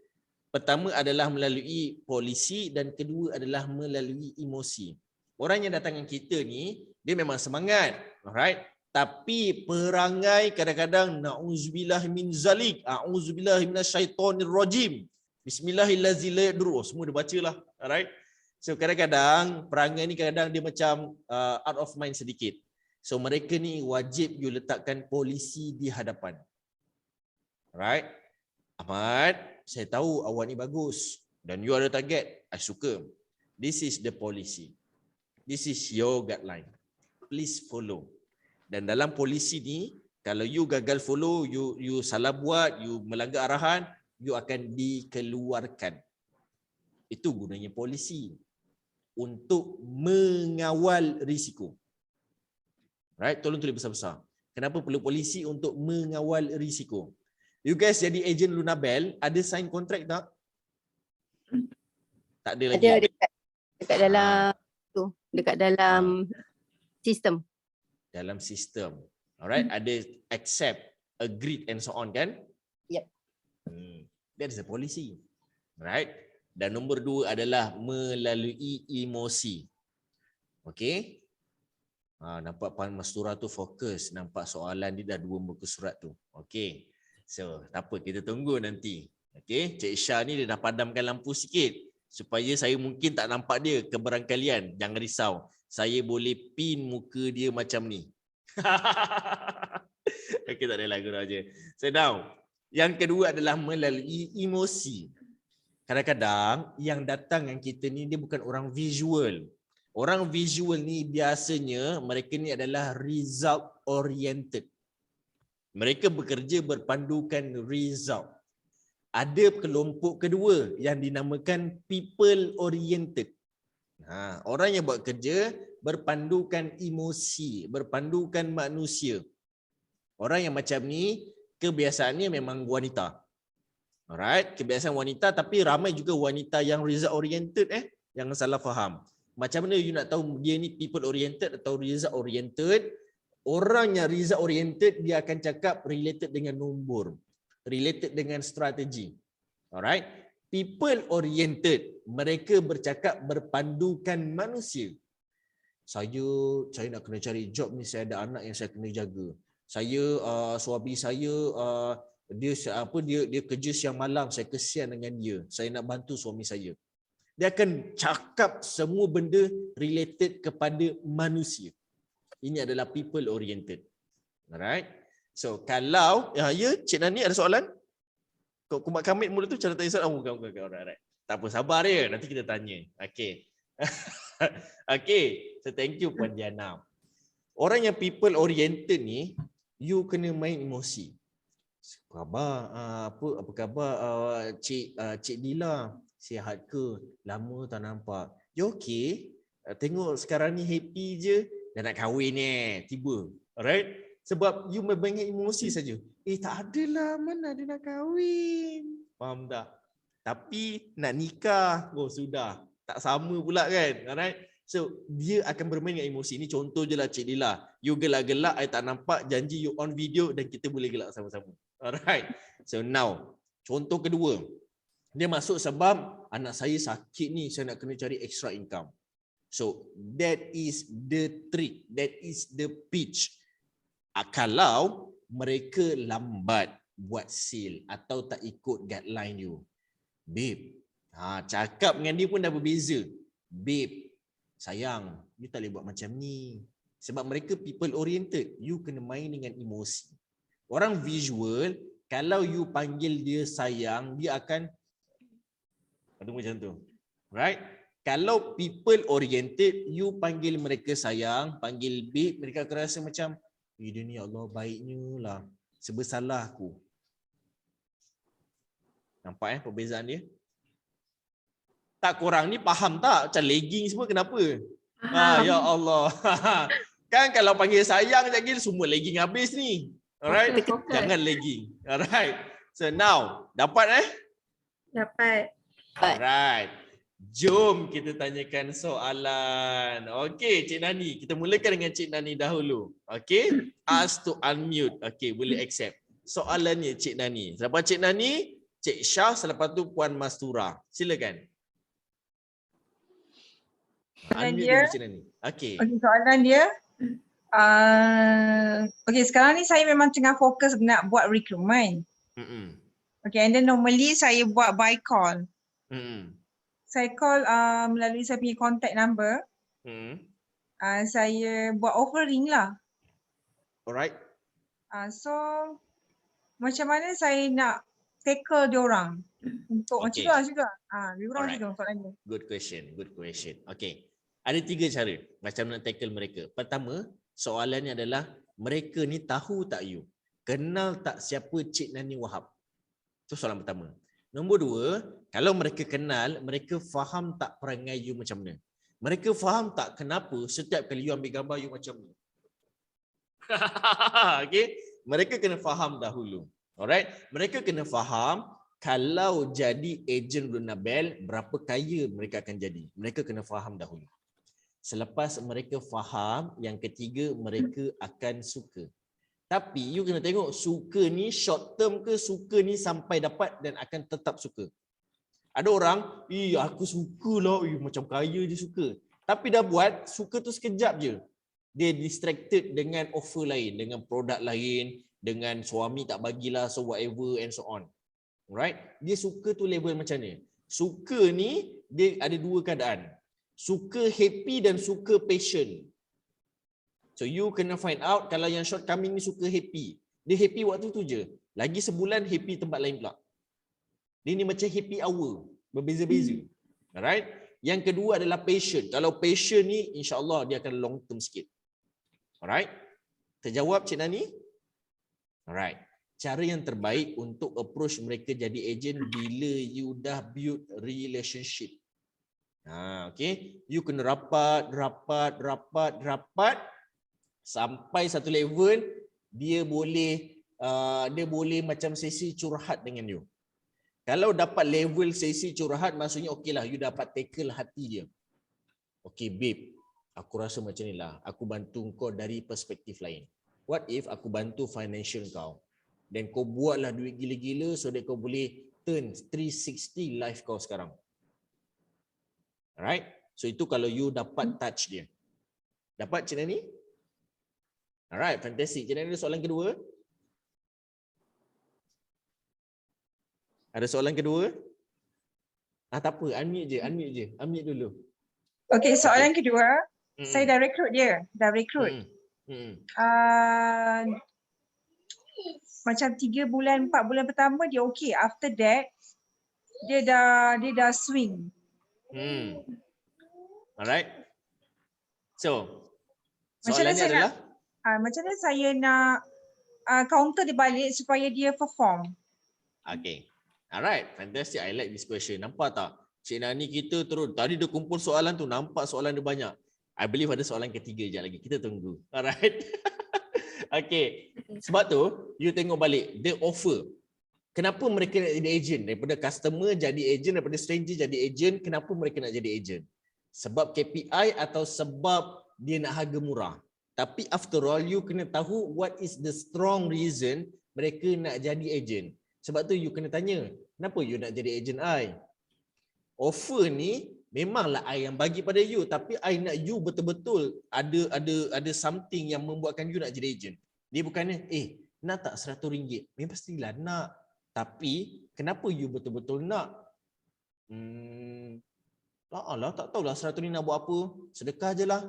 Pertama adalah melalui polisi dan kedua adalah melalui emosi. Orang yang datang dengan kita ni, dia memang semangat. Alright? Tapi perangai kadang-kadang na'udzubillah min zalik, a'udzubillah minasyaitonir rajim. Bismillahirrahmanirrahim. Semua dia bacalah. Alright? So kadang-kadang perangai ni kadang-kadang dia macam out of mind sedikit. So mereka ni wajib you letakkan polisi di hadapan. Alright? Ahmad, saya tahu awak ni bagus dan you ada target. I suka. This is the policy. This is your guideline. Please follow. Dan dalam polisi ni, kalau you gagal follow, you salah buat, you melanggar arahan, you akan dikeluarkan. Itu gunanya polisi. Untuk mengawal risiko. Right? Tolong tulis besar-besar. Kenapa perlu polisi? Untuk mengawal risiko. You guys jadi ejen Lunabel, ada sign kontrak tak? Tak ada lagi. Ada dekat dalam tu, dekat dalam sistem. Dalam sistem. Alright, ada accept, agreed and so on kan? Yep. That is a policy. Right? Dan nombor 2 adalah melalui emosi. Okay? Nampak Puan Mastura tu fokus. Nampak soalan dia dah 2 muka surat tu. Okay. So, tak apa. Kita tunggu nanti. Okay. Cik Syah ni dia dah padamkan lampu sikit. Supaya saya mungkin tak nampak dia keberangkalian. Jangan risau. Saya boleh pin muka dia macam ni. Okay, tak ada lagu aja. So now, yang kedua adalah melalui emosi. Kadang-kadang yang datang dengan kita ni dia bukan orang visual. Orang visual ni biasanya mereka ni adalah result oriented. Mereka bekerja berpandukan result. Ada kelompok kedua yang dinamakan people oriented. Orang yang buat kerja berpandukan emosi, berpandukan manusia. Orang yang macam ni kebiasaannya memang wanita. Alright, kebiasaan wanita, tapi ramai juga wanita yang result oriented yang salah faham. Macam mana you nak tahu dia ni people oriented atau result oriented? Orang yang result oriented dia akan cakap related dengan nombor, related dengan strategi. Alright. People oriented, mereka bercakap berpandukan manusia. Saya nak kena cari job ni, saya ada anak yang saya kena jaga. Saya suami saya dia kerja siang malam, saya kesian dengan dia. Saya nak bantu suami saya. Dia akan cakap semua benda related kepada manusia. Ini adalah people oriented. Alright. So kalau Cik Nani ada soalan? Kau kumat kamit mula tu cara tanya soalan. Bukan. Alright. Tak apa, sabar dia. Nanti kita tanya. Okey. Okey. So thank you Puan Diana. Orang yang people oriented ni, you kena main emosi. Apa khabar? Apa khabar Cik Dila? Sihat ke? Lama tak nampak. You okey? Tengok sekarang ni happy je. Dah nak kahwin ni. Tiba. Alright? Sebab you main emosi saja. Tak adalah, mana ada nak kahwin. Faham tak? Tapi nak nikah, sudah. Tak sama pula kan. Alright? So, dia akan bermain dengan emosi. Ini contoh je lah Cik Dila. You gelak-gelak, I tak nampak, janji you on video dan kita boleh gelak sama-sama. Alright? So, now, contoh kedua. Dia masuk sebab anak saya sakit ni, saya nak kena cari extra income. So, that is the trick. That is the pitch. Kalau mereka lambat buat sale atau tak ikut guideline you. Babe, cakap dengan dia pun dah berbeza. Babe, sayang, you tak boleh buat macam ni. Sebab mereka people oriented. You kena main dengan emosi. Orang visual, kalau you panggil dia sayang, dia akan macam tu. Right? Kalau people oriented, you panggil mereka sayang, panggil babe, mereka akan rasa macam dia ni Allah baiknya lah. Sebesalah aku. Nampak perbezaan dia? Tak, korang ni faham tak? Macam legging semua kenapa? Ya Allah. Kan kalau panggil sayang lagi semua legging habis ni. Alright? Jangan legging. Alright. So now, dapat Dapat. Alright. Jom kita tanyakan soalan. Okey, Cik Nani. Kita mulakan dengan Cik Nani dahulu. Okey? Ask to unmute. Okey, boleh accept. Soalannya Cik Nani. Selepas Cik Nani, Cik Syah, selepas tu Puan Mastura. Silakan. Unmute dulu Cik Nani. Okey. Okey, soalan dia. Okey, sekarang ni saya memang tengah fokus nak buat recruitment. Okay, and then normally saya buat by call. Saya call melalui saya punya contact number. Saya buat offering lah. Alright. So macam mana saya nak tackle diorang untuk macam tu lah juga. Lebih kurang macam tu soalannya. Good question. Okay. Ada 3 cara macam nak tackle mereka. Pertama, soalannya adalah mereka ni tahu tak you? Kenal tak siapa Cik Nani Wahab? Itu soalan pertama. Nombor 2, kalau mereka kenal, mereka faham tak perangai you macam mana? Mereka faham tak kenapa setiap kali you ambil gambar you macam ni? Okay? Mereka kena faham dahulu. Alright? Mereka kena faham kalau jadi ejen Lunabel, berapa kaya mereka akan jadi. Mereka kena faham dahulu. Selepas mereka faham, yang ketiga mereka akan suka. Tapi you kena tengok suka ni short term ke suka ni sampai dapat dan akan tetap suka. Ada orang, aku suka lah, macam kaya dia suka. Tapi dah buat, suka tu sekejap je. Dia distracted dengan offer lain, dengan produk lain, dengan suami tak bagilah, so whatever and so on. Alright? Dia suka tu level macam ni. Suka ni, dia ada 2 keadaan. Suka happy dan suka passion. So you kena find out kalau yang shortcoming ni suka happy. Dia happy waktu tu je. Lagi sebulan happy tempat lain pula. Dia ni macam happy hour. Berbeza-beza. Alright? Yang kedua adalah passion. Kalau passion ni insya-Allah dia akan long term sikit. Alright? Terjawab Cik Nani? Alright. Cara yang terbaik untuk approach mereka jadi ejen bila you dah build relationship. Okay. You kena rapat sampai satu level dia boleh macam sesi curhat dengan you. Kalau dapat level sesi curhat, maksudnya okey lah, you dapat tackle hati dia. Okay babe, aku rasa macam ni lah, aku bantu kau dari perspektif lain. What if aku bantu financial kau? Dan kau buatlah duit gila-gila so that kau boleh turn 360 life kau sekarang. Alright? So itu kalau you dapat touch dia. Dapat Cik Nani? Alright, fantastic. Cik Nani ada soalan kedua? Ada soalan kedua? Tak apa, unmute je. Unmute dulu. Okay, soalan kedua. Saya dah recruit dia. Macam 3 bulan, 4 bulan pertama dia okay. After that, dia dah swing. Alright. So, Macam mana soalannya adalah? Macam mana saya nak counter dia balik supaya dia perform? Okay. Alright, fantastic. I like this question. Nampak tak? Cik Nani kita terus, tadi dia kumpul soalan tu, nampak soalan dia banyak. I believe ada soalan ketiga je lagi. Kita tunggu. Alright. Okay. Sebab tu, you tengok balik. The offer. Kenapa mereka nak jadi agent? Daripada customer jadi agent, daripada stranger jadi agent. Kenapa mereka nak jadi agent? Sebab KPI atau sebab dia nak harga murah? Tapi after all, you kena tahu what is the strong reason mereka nak jadi agent. Sebab tu you kena tanya, kenapa you nak jadi agent I? Offer ni memanglah I yang bagi pada you, tapi I nak you betul-betul ada something yang membuatkan you nak jadi agent. Dia bukannya nak tak RM100? Memang pastilah nak. Tapi kenapa you betul-betul nak? Tak tahulah RM100 ni nak buat apa. Sedekah je lah.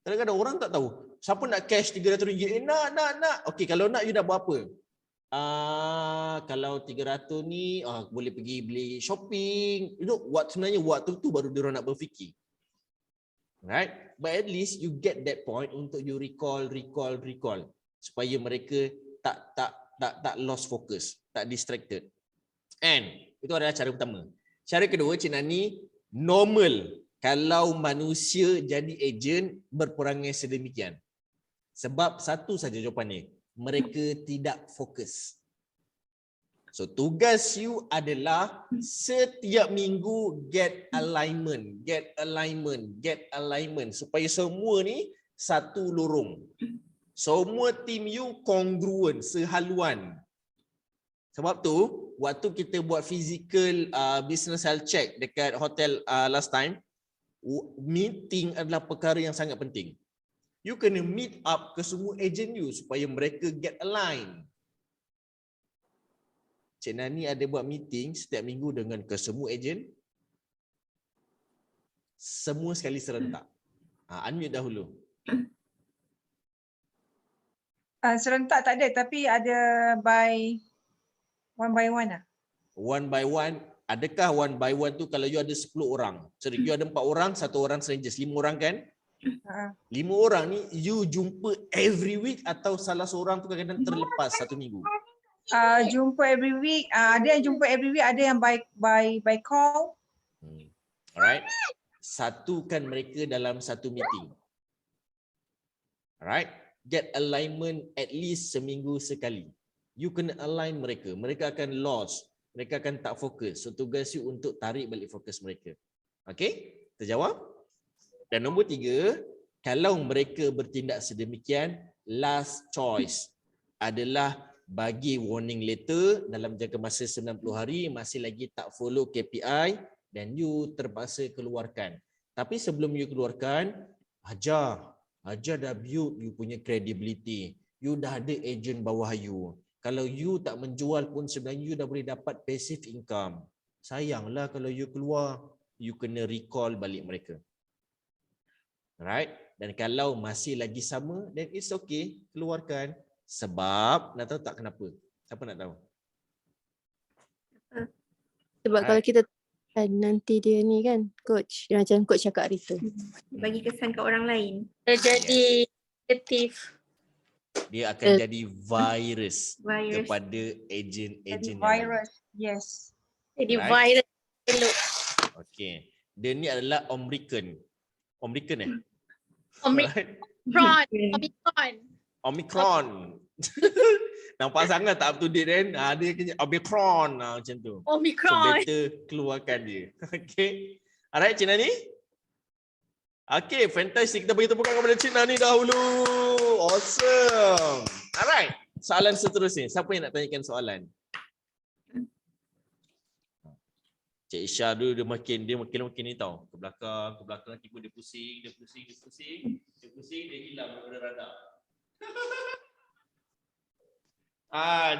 Kadang-kadang orang tak tahu. Siapa nak cash RM300? Nak. Okey, kalau nak you nak buat apa? Kalau 300 ni boleh pergi beli shopping. You know, sebenarnya waktu tu baru dia orang nak berfikir. Right? But at least you get that point untuk you recall supaya mereka tak lost focus, tak distracted. And itu adalah cara pertama. Cara kedua, Cik Nani, normal kalau manusia jadi agent berperangai sedemikian. Sebab satu saja jawapannya, mereka tidak fokus. So tugas you adalah setiap minggu get alignment supaya semua ni satu lorong. Semua tim you kongruent, sehaluan. Sebab tu waktu kita buat physical business health check dekat hotel last time, meeting adalah perkara yang sangat penting. You kena meet up ke semua agent you supaya mereka get aligned. Cik Nani ada buat meeting setiap minggu dengan ke semua agent. Semua sekali serentak. Unmute dahulu. Serentak tak ada, tapi ada one by one lah. One by one. Adakah one by one tu kalau you ada 10 orang? Sorry, you ada 4 orang, 1 orang strangers. 5 orang kan? 5 orang ni you jumpa every week atau salah seorang tu kadang-kadang terlepas satu minggu? Jumpa every week. Ada yang jumpa every week, ada yang by call. Alright. Satukan mereka dalam satu meeting. Alright. Get alignment at least seminggu sekali. You kena align mereka. Mereka akan lost. Mereka akan tak fokus. So tugas you untuk tarik balik fokus mereka. Okay? Terjawab? Dan nombor 3, kalau mereka bertindak sedemikian, last choice adalah bagi warning letter dalam jangka masa 90 hari, masih lagi tak follow KPI dan you terpaksa keluarkan. Tapi sebelum you keluarkan, ajar dah build you punya credibility. You dah ada agent bawah you. Kalau you tak menjual pun sebenarnya you dah boleh dapat passive income. Sayanglah kalau you keluar, you kena recall balik mereka. Right? Dan kalau masih lagi sama, then it's okay, keluarkan. Sebab, nak tahu tak kenapa? Siapa nak tahu? Sebab kalau kita nanti dia ni kan, coach, macam coach cakap hari tu. Bagi kesan kat orang lain. Dia jadi negatif. Dia akan jadi virus kepada agent-agent virus, yes. Jadi virus. Okay. Dia ni adalah Omicron. Omicron Omicron. Alright. Omicron. Omicron. Nampak sangat tak up to date kan? Dia kena Omicron macam tu. So Omicron. better keluarkan dia. Okay. Alright, Cik Nani. Okay, fantastic. Kita bagi tepukan kepada Cik Nani dahulu. Awesome. Alright. Soalan seterusnya. Siapa yang nak tanyakan soalan? Cik Isha dulu dia makin ni tau. Ke belakang, tiba dia pusing, dia hilang daripada radar.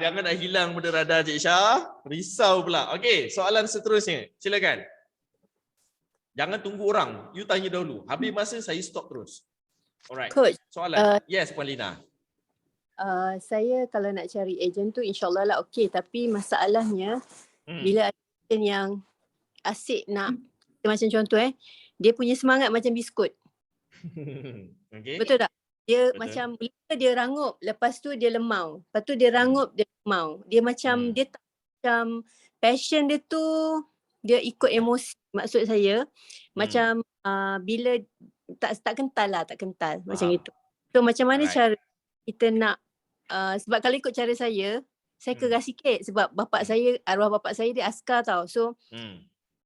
Jangan nak hilang daripada radar Cik Isha. Risau pula. Okey, soalan seterusnya. Silakan. Jangan tunggu orang. You tanya dahulu. Habis masa saya stop terus. Alright. Coach, Soalan. Yes, Puan Lina. saya kalau nak cari ejen tu insyaAllah lah okey. Tapi masalahnya bila ada ejen yang asyik nak, macam contoh dia punya semangat macam biskut. Okay. Betul tak? Dia Betul. macam dia rangup, lepas tu dia lemau. Lepas tu dia rangup, dia lemau. Dia macam dia tak macam passion dia tu dia ikut emosi. Maksud saya macam bila tak kental macam itu. So macam mana cara kita nak sebab kalau ikut cara saya keras sikit sebab arwah bapak saya dia askar tau. So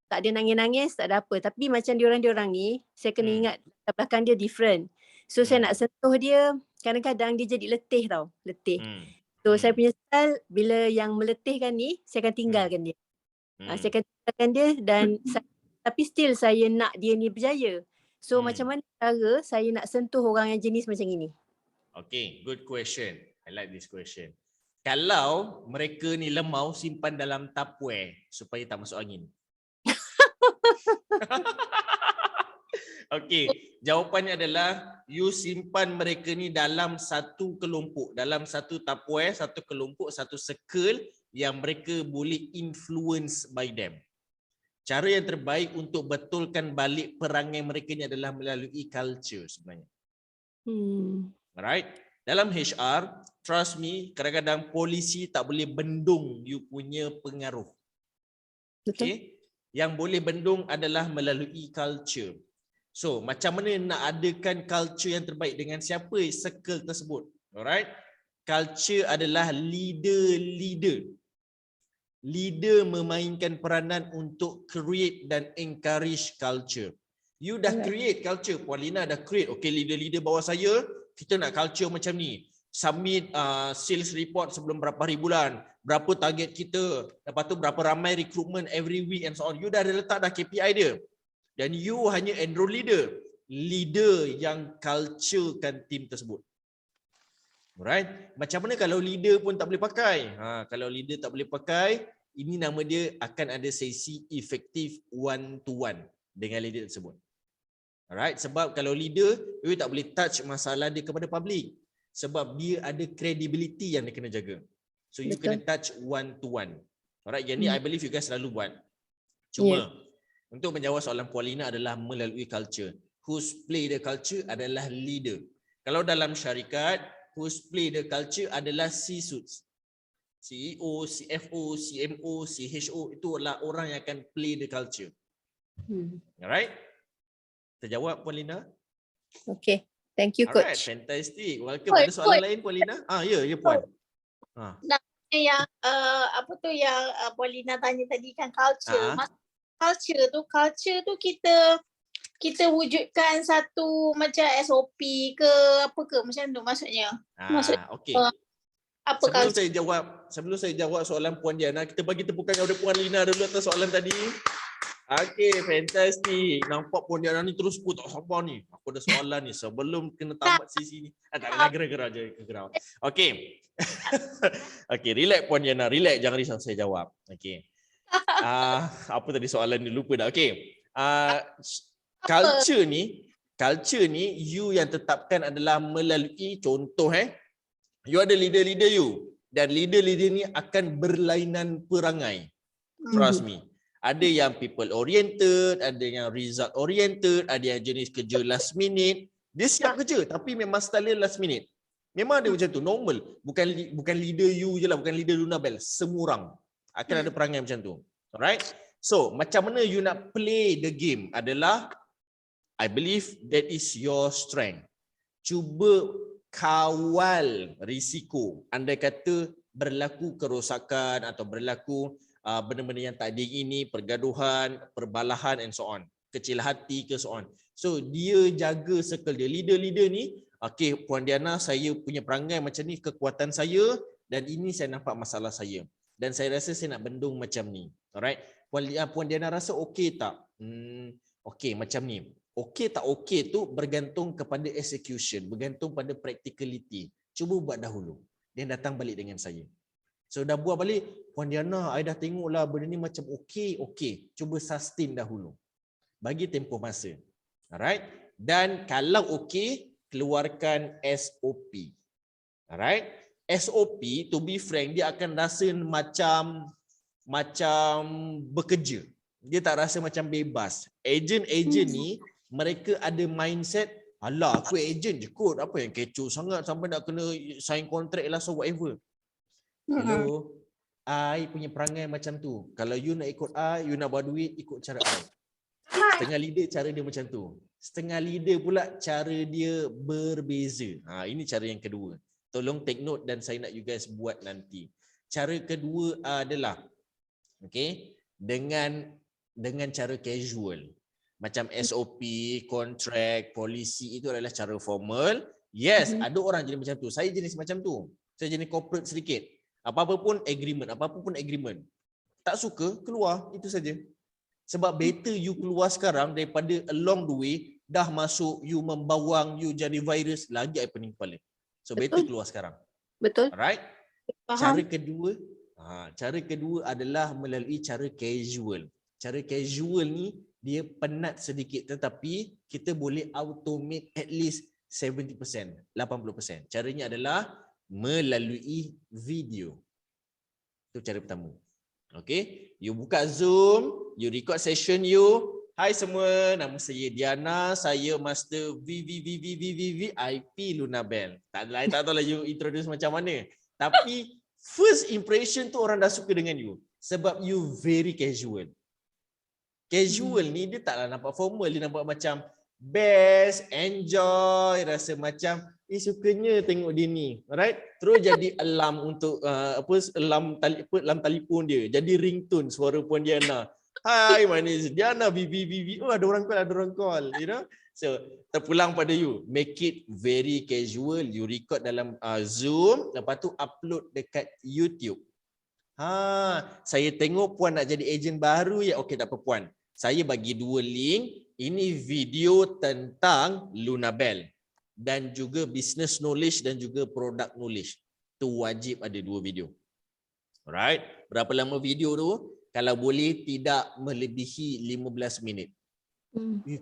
tak ada nangis-nangis, tak ada apa. Tapi macam diorang ni, saya kena ingat latar belakang dia different. So saya nak sentuh dia, kadang-kadang dia jadi letih tau. Letih. So saya punya style, bila yang meletihkan ni, saya akan tinggalkan dia. Saya akan tinggalkan dia dan tapi still saya nak dia ni berjaya. So macam mana cara saya nak sentuh orang yang jenis macam ini? Okay, good question. I like this question. Kalau mereka ni lemau, simpan dalam Tupperware supaya tak masuk angin. Okey, jawapannya adalah you simpan mereka ni dalam satu kelompok, dalam satu Tupperware, satu kelompok, satu circle yang mereka boleh influence by them. Cara yang terbaik untuk betulkan balik perangai mereka ni adalah melalui culture sebenarnya. Alright. Dalam HR, trust me, kadang-kadang polisi tak boleh bendung you punya pengaruh. Okay? Yang boleh bendung adalah melalui culture. So, macam mana nak adakan culture yang terbaik dengan siapa circle tersebut? Alright? Culture adalah leader. Leader memainkan peranan untuk create dan encourage culture. You dah create culture. Puan Lina dah create. Okay, leader-leader bawah saya, kita nak culture macam ni. Submit sales report sebelum berapa hari bulan. Berapa target kita. Lepas tu berapa ramai recruitment every week and so on. You dah ada letak dah KPI dia. Dan you hanya enroll leader. Leader yang culturekan team tersebut. Alright. Macam mana kalau leader pun tak boleh pakai? Kalau leader tak boleh pakai, ini nama dia akan ada sesi efektif one to one dengan leader tersebut. Alright. Sebab kalau leader, you tak boleh touch masalah dia kepada public. Sebab dia ada credibility yang dia kena jaga. So you kena touch one to one. Alright. Yang ni I believe you guys selalu buat. Cuma untuk menjawab soalan Puan Lina adalah melalui culture. Who's play the culture adalah leader. Kalau dalam syarikat, who's play the culture adalah C-suits. CEO, CFO, CMO, CHO, itu adalah orang yang akan play the culture. Alright? Terjawab Puan Lina? Okay. Thank you, Coach. Alright, fantastic. Welcome. Ada soalan lain Puan Lina? Ya Puan. Yang apa tu yang Puan Lina tanya tadi kan, culture. Culture tu kita wujudkan satu macam SOP ke apa ke macam tu maksudnya. Okey. Apa Sebelum saya jawab soalan Puan Diana, kita bagi tepukan kepada Puan Lina dulu atas soalan tadi. Okey, fantastic. Nampak Puan Diana ni terus tak sabar ni. Aku ada soalan ni sebelum kena tamat sesi ni. Tak ada gerak-gerak je. Okey. Okey, relax Puan Diana, relax, jangan risau saya jawab. Okey. Apa tadi soalan ni, lupa dah. Okey. Culture ni you yang tetapkan adalah melalui contoh you ada leader you dan leader ni akan berlainan perangai. Trust me. Ada yang people oriented, ada yang result oriented, ada yang jenis kerja last minute. Dia siap kerja tapi memang style last minute. Memang ada macam tu, normal. Bukan leader you je lah, bukan leader Lunabel. Semua orang akan ada perangai macam tu. Alright? So, macam mana you nak play the game adalah, I believe that is your strength. Cuba kawal risiko. Andai kata berlaku kerosakan atau berlaku benda-benda yang tak diingini, pergaduhan, perbalahan and so on. Kecil hati ke so on. So, dia jaga circle dia. Leader-leader ni, okay, Puan Diana, saya punya perangai macam ni, kekuatan saya dan ini saya nampak masalah saya. Dan saya rasa saya nak bendung macam ni. Alright. Puan Diana rasa okey tak? Okey macam ni. Okey tak okey tu bergantung kepada execution, bergantung pada practicality. Cuba buat dahulu. Dia datang balik dengan saya. So dah buat balik, Puan Diana, I dah tengoklah benda ni macam okey. Cuba sustain dahulu. Bagi tempoh masa. Alright. Dan kalau okey, keluarkan SOP. Alright. SOP, to be frank, dia akan rasa macam bekerja. Dia tak rasa macam bebas. Ejen ni, mereka ada mindset, alah aku ejen je kot, apa yang kecoh sangat sampai nak kena sign contract lah, so whatever. Hello, I punya perangai macam tu. Kalau you nak ikut I, you nak buat duit, ikut cara I. Setengah leader cara dia macam tu. Setengah leader pula cara dia berbeza. Ini cara yang kedua. Tolong take note dan saya nak you guys buat nanti. Cara kedua adalah dengan cara casual. Macam SOP, kontrak, polisi itu adalah cara formal. Yes, ada orang jenis macam tu. Saya jenis macam tu. Saya jenis corporate sedikit. Apa-apa pun agreement. Tak suka, keluar. Itu saja. Sebab better you keluar sekarang daripada along the way, dah masuk, you membawang, you jadi virus, lagi I pening kepala. So better keluar sekarang. Betul. Alright. Faham. Cara kedua adalah melalui cara casual. Cara casual ni dia penat sedikit tetapi kita boleh automate at least 70%, 80%. Caranya adalah melalui video. Itu cara pertama. Okay, you buka Zoom, you record session you. Hai semua, nama saya Diana, saya master VIP Lunabel. Tak tahu lah you introduce macam mana. Tapi first impression tu orang dah suka dengan you sebab you very casual. Casual ni dia taklah nampak formal, dia nampak macam best, enjoy, rasa macam sukanya tengok dia ni. Alright? Terus jadi alarm untuk alarm telefon dia. Jadi ringtone suara Puan Diana. Hi, my name is Diana VV. Oh, ada orang call, you know. So, terpulang pada you. Make it very casual. You record dalam Zoom, lepas tu upload dekat YouTube. Saya tengok Puan nak jadi ejen baru ya. Okey, tak apa Puan. Saya bagi 2 link. Ini video tentang Lunabel dan juga business knowledge dan juga product knowledge. Tu wajib ada 2 video. Alright. Berapa lama video tu? Kalau boleh tidak melebihi 15 minit.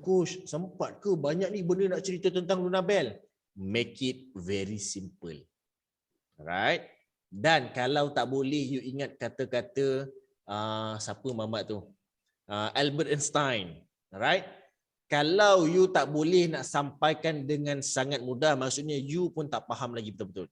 Coach, sempat ke banyak ni benda nak cerita tentang Lunabel? Make it very simple. Alright. Dan kalau tak boleh, you ingat kata-kata siapa mamat tu? Albert Einstein. Alright. Kalau you tak boleh nak sampaikan dengan sangat mudah, maksudnya you pun tak faham lagi betul-betul.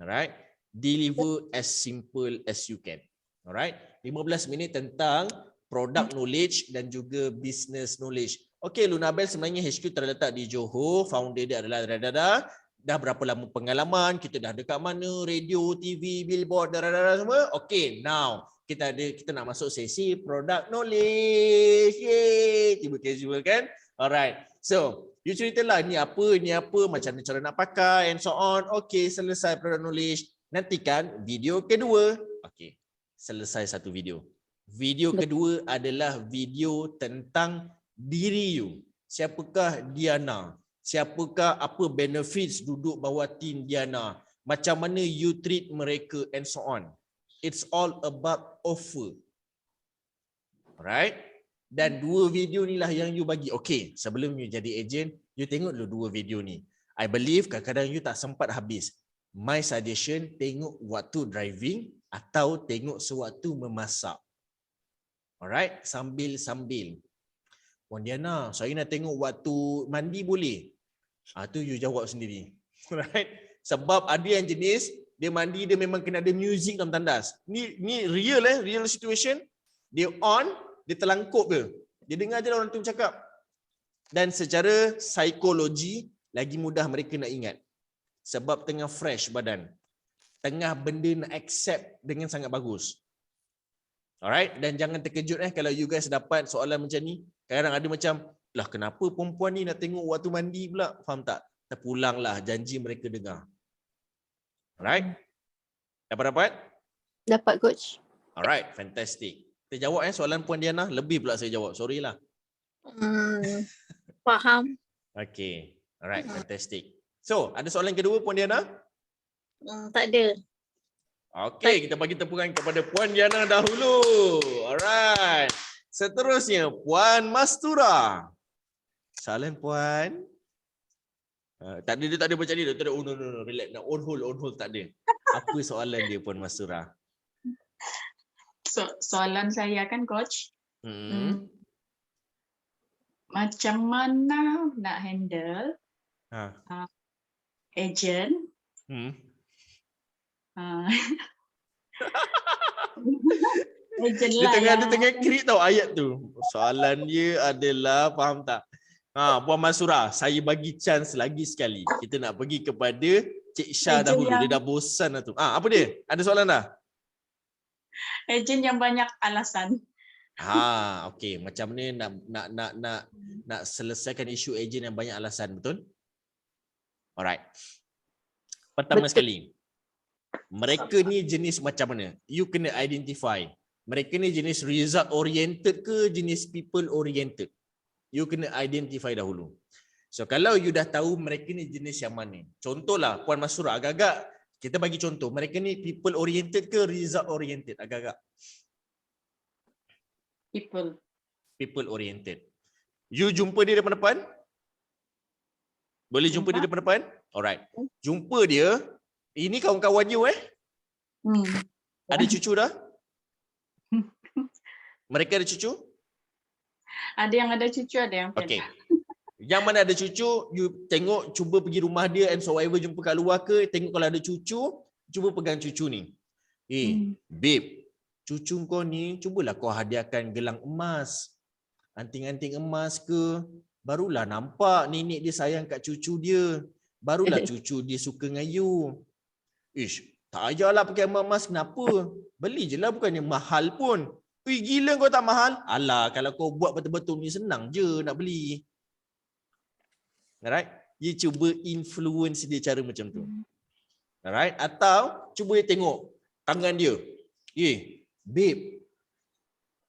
Alright. Deliver as simple as you can. Alright. 15 minit tentang product knowledge dan juga business knowledge. Okay, Lunabel sebenarnya HQ terletak di Johor. Founder dia adalah dah berapa lama pengalaman, kita dah dekat mana, radio, TV, billboard, semua. Okay, now kita nak masuk sesi product knowledge. Yay, tiba casual kan? Alright. So, you ceritalah ni apa, macam mana cara nak pakai and so on. Okay, selesai product knowledge. Nantikan video kedua. Okay, selesai satu video. Video kedua adalah video tentang diri you. Siapakah Diana? Siapakah, apa benefits duduk bawah tim Diana? Macam mana you treat mereka and so on. It's all about offer. Alright? Dan 2 video ni lah yang you bagi. Okay, sebelum you jadi agent, you tengok dulu 2 video ni. I believe kadang-kadang you tak sempat habis. My suggestion, tengok waktu driving atau tengok sewaktu memasak. Alright? Sambil-sambil. Puan Diana, saya nak tengok waktu mandi boleh? Tu you jawab sendiri. Alright? Sebab ada yang jenis, dia mandi dia memang kena ada music dalam tandas. Ni real real situation. Dia on, dia terlangkup je. Dia dengar je orang tu cakap. Dan secara psikologi, lagi mudah mereka nak ingat. Sebab tengah fresh badan. Tengah benda nak accept dengan sangat bagus. Alright, dan jangan terkejut kalau you guys dapat soalan macam ni. Kadang ada macam, lah kenapa perempuan ni nak tengok waktu mandi pula? Faham tak? Terpulanglah janji mereka dengar. Alright? Dapat? Dapat coach. Alright, fantastic. Kita jawab soalan Puan Diana. Lebih pula saya jawab. Sorry lah. Faham. Okay. Alright, fantastic. So, ada soalan kedua Puan Diana? Tak ada. Okay, kita bagi tepukan kepada Puan Diana dahulu. Alright. Seterusnya, Puan Mastura. Soalan Puan. Tak ada, dia tak ada macam ni. Dia tak ada, oh no, relax. On hold, tak ada. Apa soalan dia Puan Mastura? Soalan saya kan coach. Macam mana nak handle agent? Dia tengah create tau ayat tu. Soalan dia adalah, faham tak? Puan Mastura, saya bagi chance lagi sekali. Kita nak pergi kepada Cik Syah dahulu. Dia dah bosan dah tu. Apa dia? Ada soalan dah? Agent yang banyak alasan. Okey. Macam mana nak selesaikan isu agent yang banyak alasan, betul? Alright. Pertama sekali, mereka ni jenis macam mana? You kena identify. Mereka ni jenis result oriented ke jenis people oriented? You kena identify dahulu. So kalau you dah tahu mereka ni jenis yang mana. Contohlah Puan Mastura, agak-agak kita bagi contoh. Mereka ni people oriented ke result oriented? Agak-agak. People oriented. You jumpa dia depan-depan? Boleh jumpa dia depan-depan? Alright. Jumpa dia. Ini kawan-kawan you Ada cucu dah? Mereka ada cucu? Ada yang ada cucu, ada yang tidak. Okay. Yang mana ada cucu, you tengok, cuba pergi rumah dia and whatsoever, jumpa kat luar ke, tengok kalau ada cucu, cuba pegang cucu ni. Babe, cucu kau ni, cubalah kau hadiahkan gelang emas, anting-anting emas ke, barulah nampak nenek dia sayang kat cucu dia. Barulah cucu dia suka dengan you. Tak ajarlah pakai emas-emas, kenapa? Beli je lah, bukannya mahal pun. Gila kau tak mahal? Alah, kalau kau buat betul-betul ni senang je nak beli. Alright? You cuba influence dia cara macam tu. Alright? Atau cuba tengok tangan dia. Babe,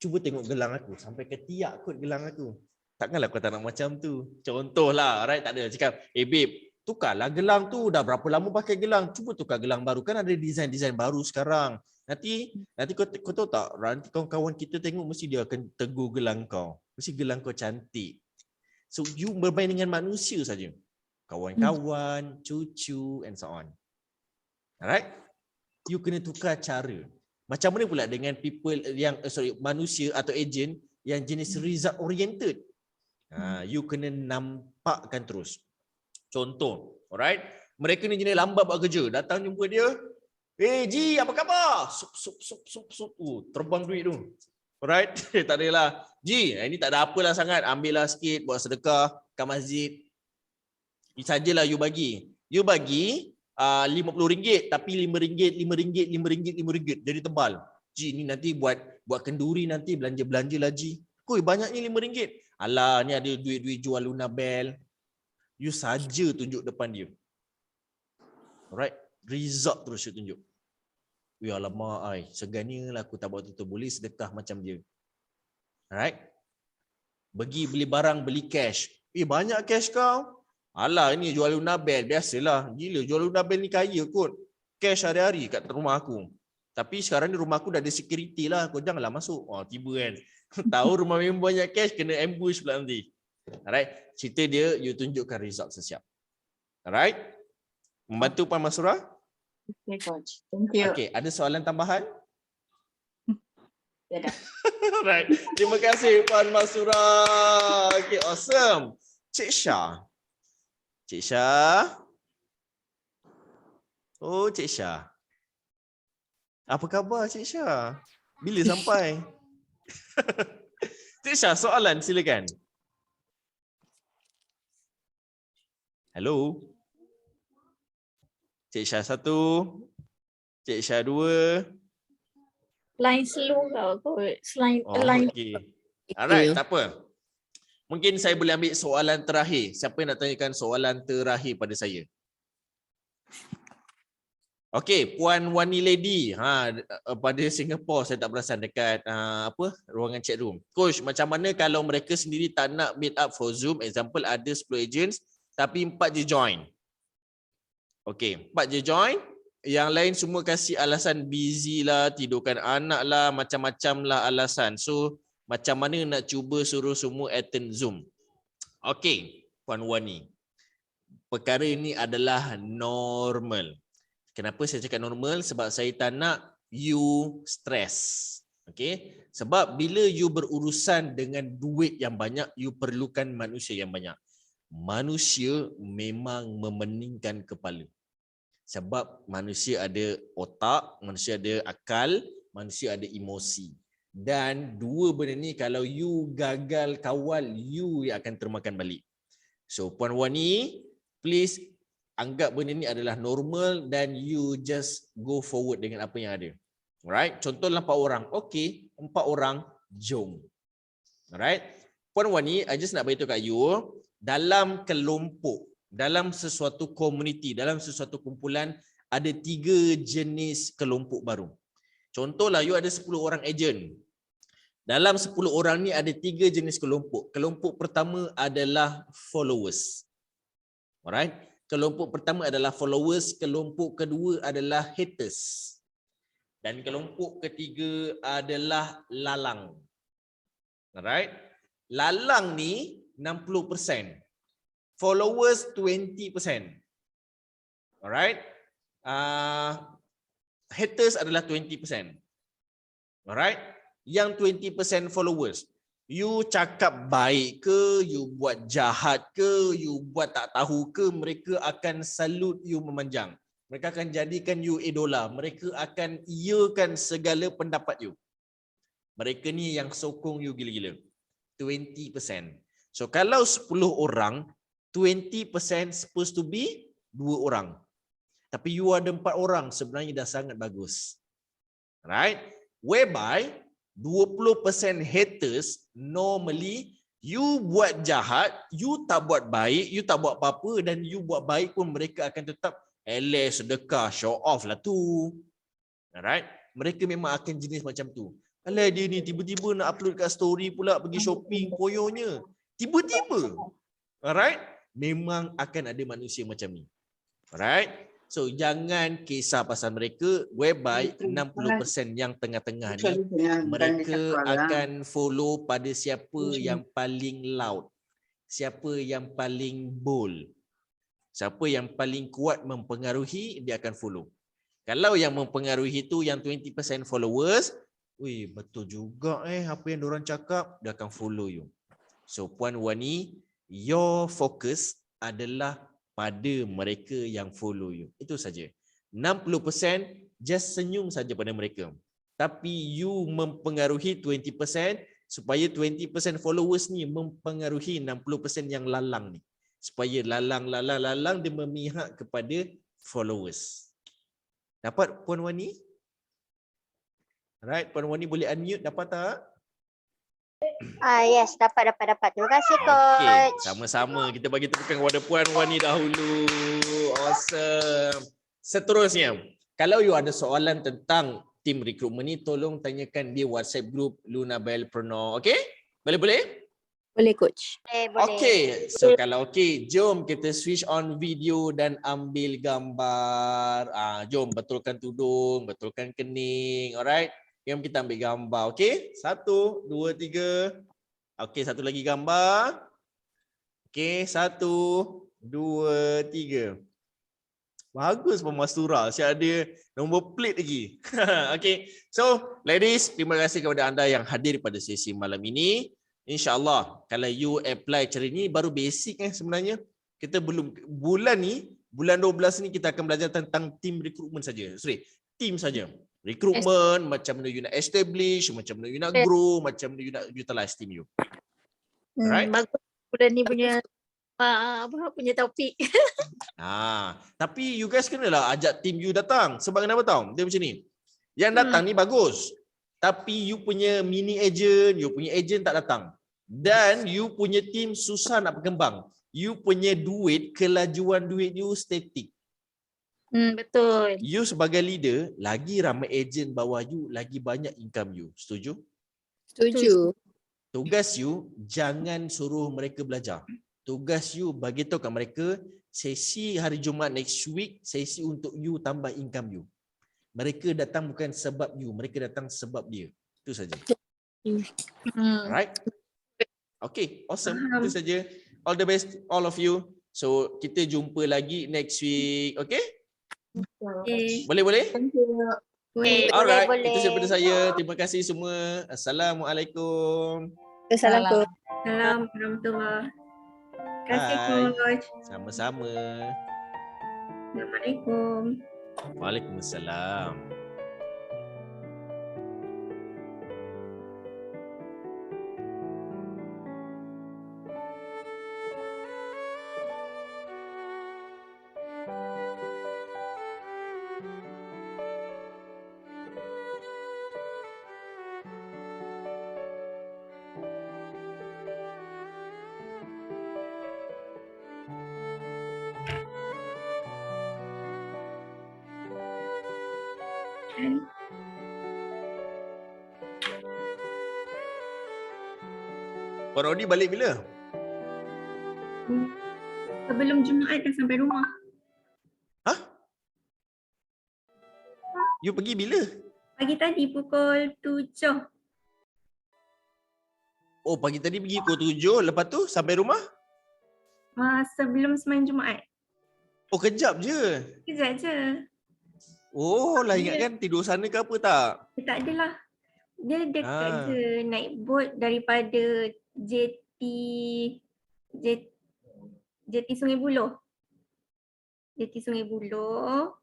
cuba tengok gelang aku. Sampai ketiak kot gelang aku. Takkanlah kau tak nak macam tu. Contohlah, alright? Tak ada. Cakap, babe, tukarlah gelang tu. Dah berapa lama pakai gelang? Cuba tukar gelang baru. Kan ada desain-desain baru sekarang. Nanti kau tahu tak, nanti kawan-kawan kita tengok mesti dia akan tegur gelang kau. Mesti gelang kau cantik. So you bermain dengan manusia saja. Kawan-kawan, cucu and so on. Alright? You kena tukar cara. Macam mana pula dengan people yang manusia atau agent yang jenis result oriented? You kena nampakkan terus. Contoh, alright? Mereka ni jenis lambat buat kerja. Datang jumpa dia, Ji, apa khabar? Sup. Terbang duit tu. Alright? Tak adalah. Ji, ini tak ada apalah sangat. Ambillah sikit, buat sedekah kat masjid. Sajalah you bagi. You bagi RM50, tapi RM5. Jadi tebal. Ji, ni nanti buat kenduri nanti, belanja lah Ji. Koi, banyaknya RM5. Alah, ni ada duit-duit jual Luna Bell. You saja tunjuk depan dia. Alright? Result terus you tunjuk. Alamak, segannya lah aku tak buat tu. Boleh sedekah macam dia. Alright? Pergi beli barang, beli cash. Banyak cash kau. Alah, ini jual Luna Bell. Biasalah. Gila, jual Luna Bell ni kaya kot. Cash hari-hari kat rumah aku. Tapi sekarang ni rumah aku dah ada security lah. Kau janganlah masuk. Tiba kan. Tahu rumah memang banyak cash, kena ambush pula nanti. Alright? Cerita dia, you tunjukkan result sesiap. Alright? Membantu Puan Mastura? Okay, coach. Thank you. Okay, ada soalan tambahan? Ya dah. Alright. Terima kasih Puan Mastura. Okay, awesome. Cik Syah. Cik Syah. Oh, Cik Syah. Apa khabar Cik Syah? Bila sampai? Cik Syah, soalan silakan. Hello. Cik Syah 1. Cik Syah 2. Line slow kau kot. Line, Oh, line. okey. Alright, tak apa. Mungkin saya boleh ambil soalan terakhir. Siapa yang nak tanyakan soalan terakhir pada saya? Okey, Puan Wani Lady, pada Singapore saya tak perasan dekat ruangan chat room. Coach, macam mana kalau mereka sendiri tak nak meet up for Zoom, example ada 10 agents tapi 4 je join. Okey, 4 je join, yang lain semua kasih alasan busy lah, tidurkan anak lah, macam-macam lah alasan. So, macam mana nak cuba suruh semua attend Zoom? Okey, Puan Wani. Perkara ini adalah normal. Kenapa saya cakap normal? Sebab saya tak nak you stress. Okay? Sebab bila you berurusan dengan duit yang banyak, you perlukan manusia yang banyak. Manusia memang memeningkan kepala. Sebab manusia ada otak, manusia ada akal, manusia ada emosi. Dan dua benda ni kalau you gagal kawal, you yang akan termakan balik. So Puan Wani, please anggap benda ni adalah normal dan you just go forward dengan apa yang ada. Alright, contohlah 4 orang. Okey, 4 orang, jom. Alright. Puan Wani, I just nak beritahu kat you, dalam kelompok, dalam sesuatu komuniti, dalam sesuatu kumpulan, ada 3 jenis kelompok baru. Contohlah, you ada 10 orang agent. Dalam 10 orang ni ada 3 jenis kelompok. Kelompok pertama adalah followers. Alright. Kelompok pertama adalah followers, kelompok kedua adalah haters. Dan kelompok ketiga adalah lalang. Alright. Lalang ni 60%. Followers 20%. Alright. Haters adalah 20%. Alright. Yang 20% followers. You cakap baik ke, you buat jahat ke, you buat tak tahu ke, mereka akan salute you memanjang. Mereka akan jadikan you idola. Mereka akan iakan segala pendapat you. Mereka ni yang sokong you gila-gila. 20%. So kalau 10 orang, 20% supposed to be 2 orang. Tapi you ada 4 orang, sebenarnya dah sangat bagus. Right? Whereby 20% haters, normally you buat jahat, you tak buat baik, you tak buat apa-apa, dan you buat baik pun mereka akan tetap sedekah, show off lah tu. Alright? Mereka memang akan jenis macam tu. Alah dia ni tiba-tiba nak upload kat story pula, pergi shopping, poyonya. Tiba-tiba. Alright? Memang akan ada manusia macam ni. Alright? So jangan kisah pasal mereka, whereby 60% yang tengah-tengah ni mereka akan follow pada siapa yang paling loud, siapa yang paling bold, siapa yang paling kuat mempengaruhi, dia akan follow. Kalau yang mempengaruhi tu yang 20% followers, weh betul juga apa yang diorang cakap, dia akan follow you. So Puan Wani, your focus adalah pada mereka yang follow you. Itu saja. 60% just senyum saja pada mereka. Tapi you mempengaruhi 20% supaya 20% followers ni mempengaruhi 60% yang lalang ni. Supaya lalang dia memihak kepada followers. Dapat Puan Wani? Alright, Puan Wani boleh unmute, dapat tak? Yes, dapat. Terima kasih, Coach. Okay, sama-sama. Kita bagi tepukan kepada Puan Wani dahulu. Awesome. Seterusnya, kalau you ada soalan tentang tim recruitment ni, tolong tanyakan di WhatsApp group Luna Bell Preneur. Okay? Boleh? Boleh, Coach. Boleh. Okay, so kalau okay, jom kita switch on video dan ambil gambar. Jom betulkan tudung, betulkan kening. Alright? Jom kita ambil gambar. Okay? 1, 2, 3. Okay, satu lagi gambar. Okay, 1, 2, 3. Bagus pemastura. Siap ada nombor plate lagi. Okay, so ladies, terima kasih kepada anda yang hadir pada sesi malam ini. InsyaAllah, kalau you apply cara ni, baru basic sebenarnya. Kita belum, bulan 12 ni kita akan belajar tentang team recruitment saja. Sorry, team saja. Recruitment, macam mana you nak establish, macam mana you nak grow, macam mana you nak utilize team you. Alright? Bagus. Bulan ni punya punya topik. Tapi you guys kenalah ajak team you datang. Sebab kenapa tahu? Dia macam ni. Yang datang ni bagus. Tapi you punya mini agent, you punya agent tak datang. Dan you punya team susah nak berkembang. You punya duit, kelajuan duit you static. Betul. You sebagai leader, lagi ramai agent bawah you, lagi banyak income you. Setuju? Setuju. Tugas you, jangan suruh mereka belajar. Tugas you bagi tahu kat mereka, sesi hari Jumaat next week, sesi untuk you tambah income you. Mereka datang bukan sebab you, mereka datang sebab dia. Itu saja. Alright? Okay, awesome. Itu saja. All the best, all of you. So, kita jumpa lagi next week. Okay? Boleh? Alright, itu saja daripada saya. Terima kasih semua. Assalamualaikum. Assalamualaikum. Assalamualaikum warahmatullahi. Terima kasih, Coach. Sama-sama. Assalamualaikum. Waalaikumsalam. Puan Rodi balik bila? Sebelum Jumaat dah sampai rumah. Hah? You pergi bila? Pagi tadi pukul 7. Oh, pagi tadi pergi pukul 7, lepas tu sampai rumah? Sebelum semain Jumaat. Oh, kejap je. Kejap je. Oh, lah ingatkan tidur sana ke apa tak? Tak adalah. Dia dekat je naik boat daripada JT Sungai Buloh. JT Sungai Buloh.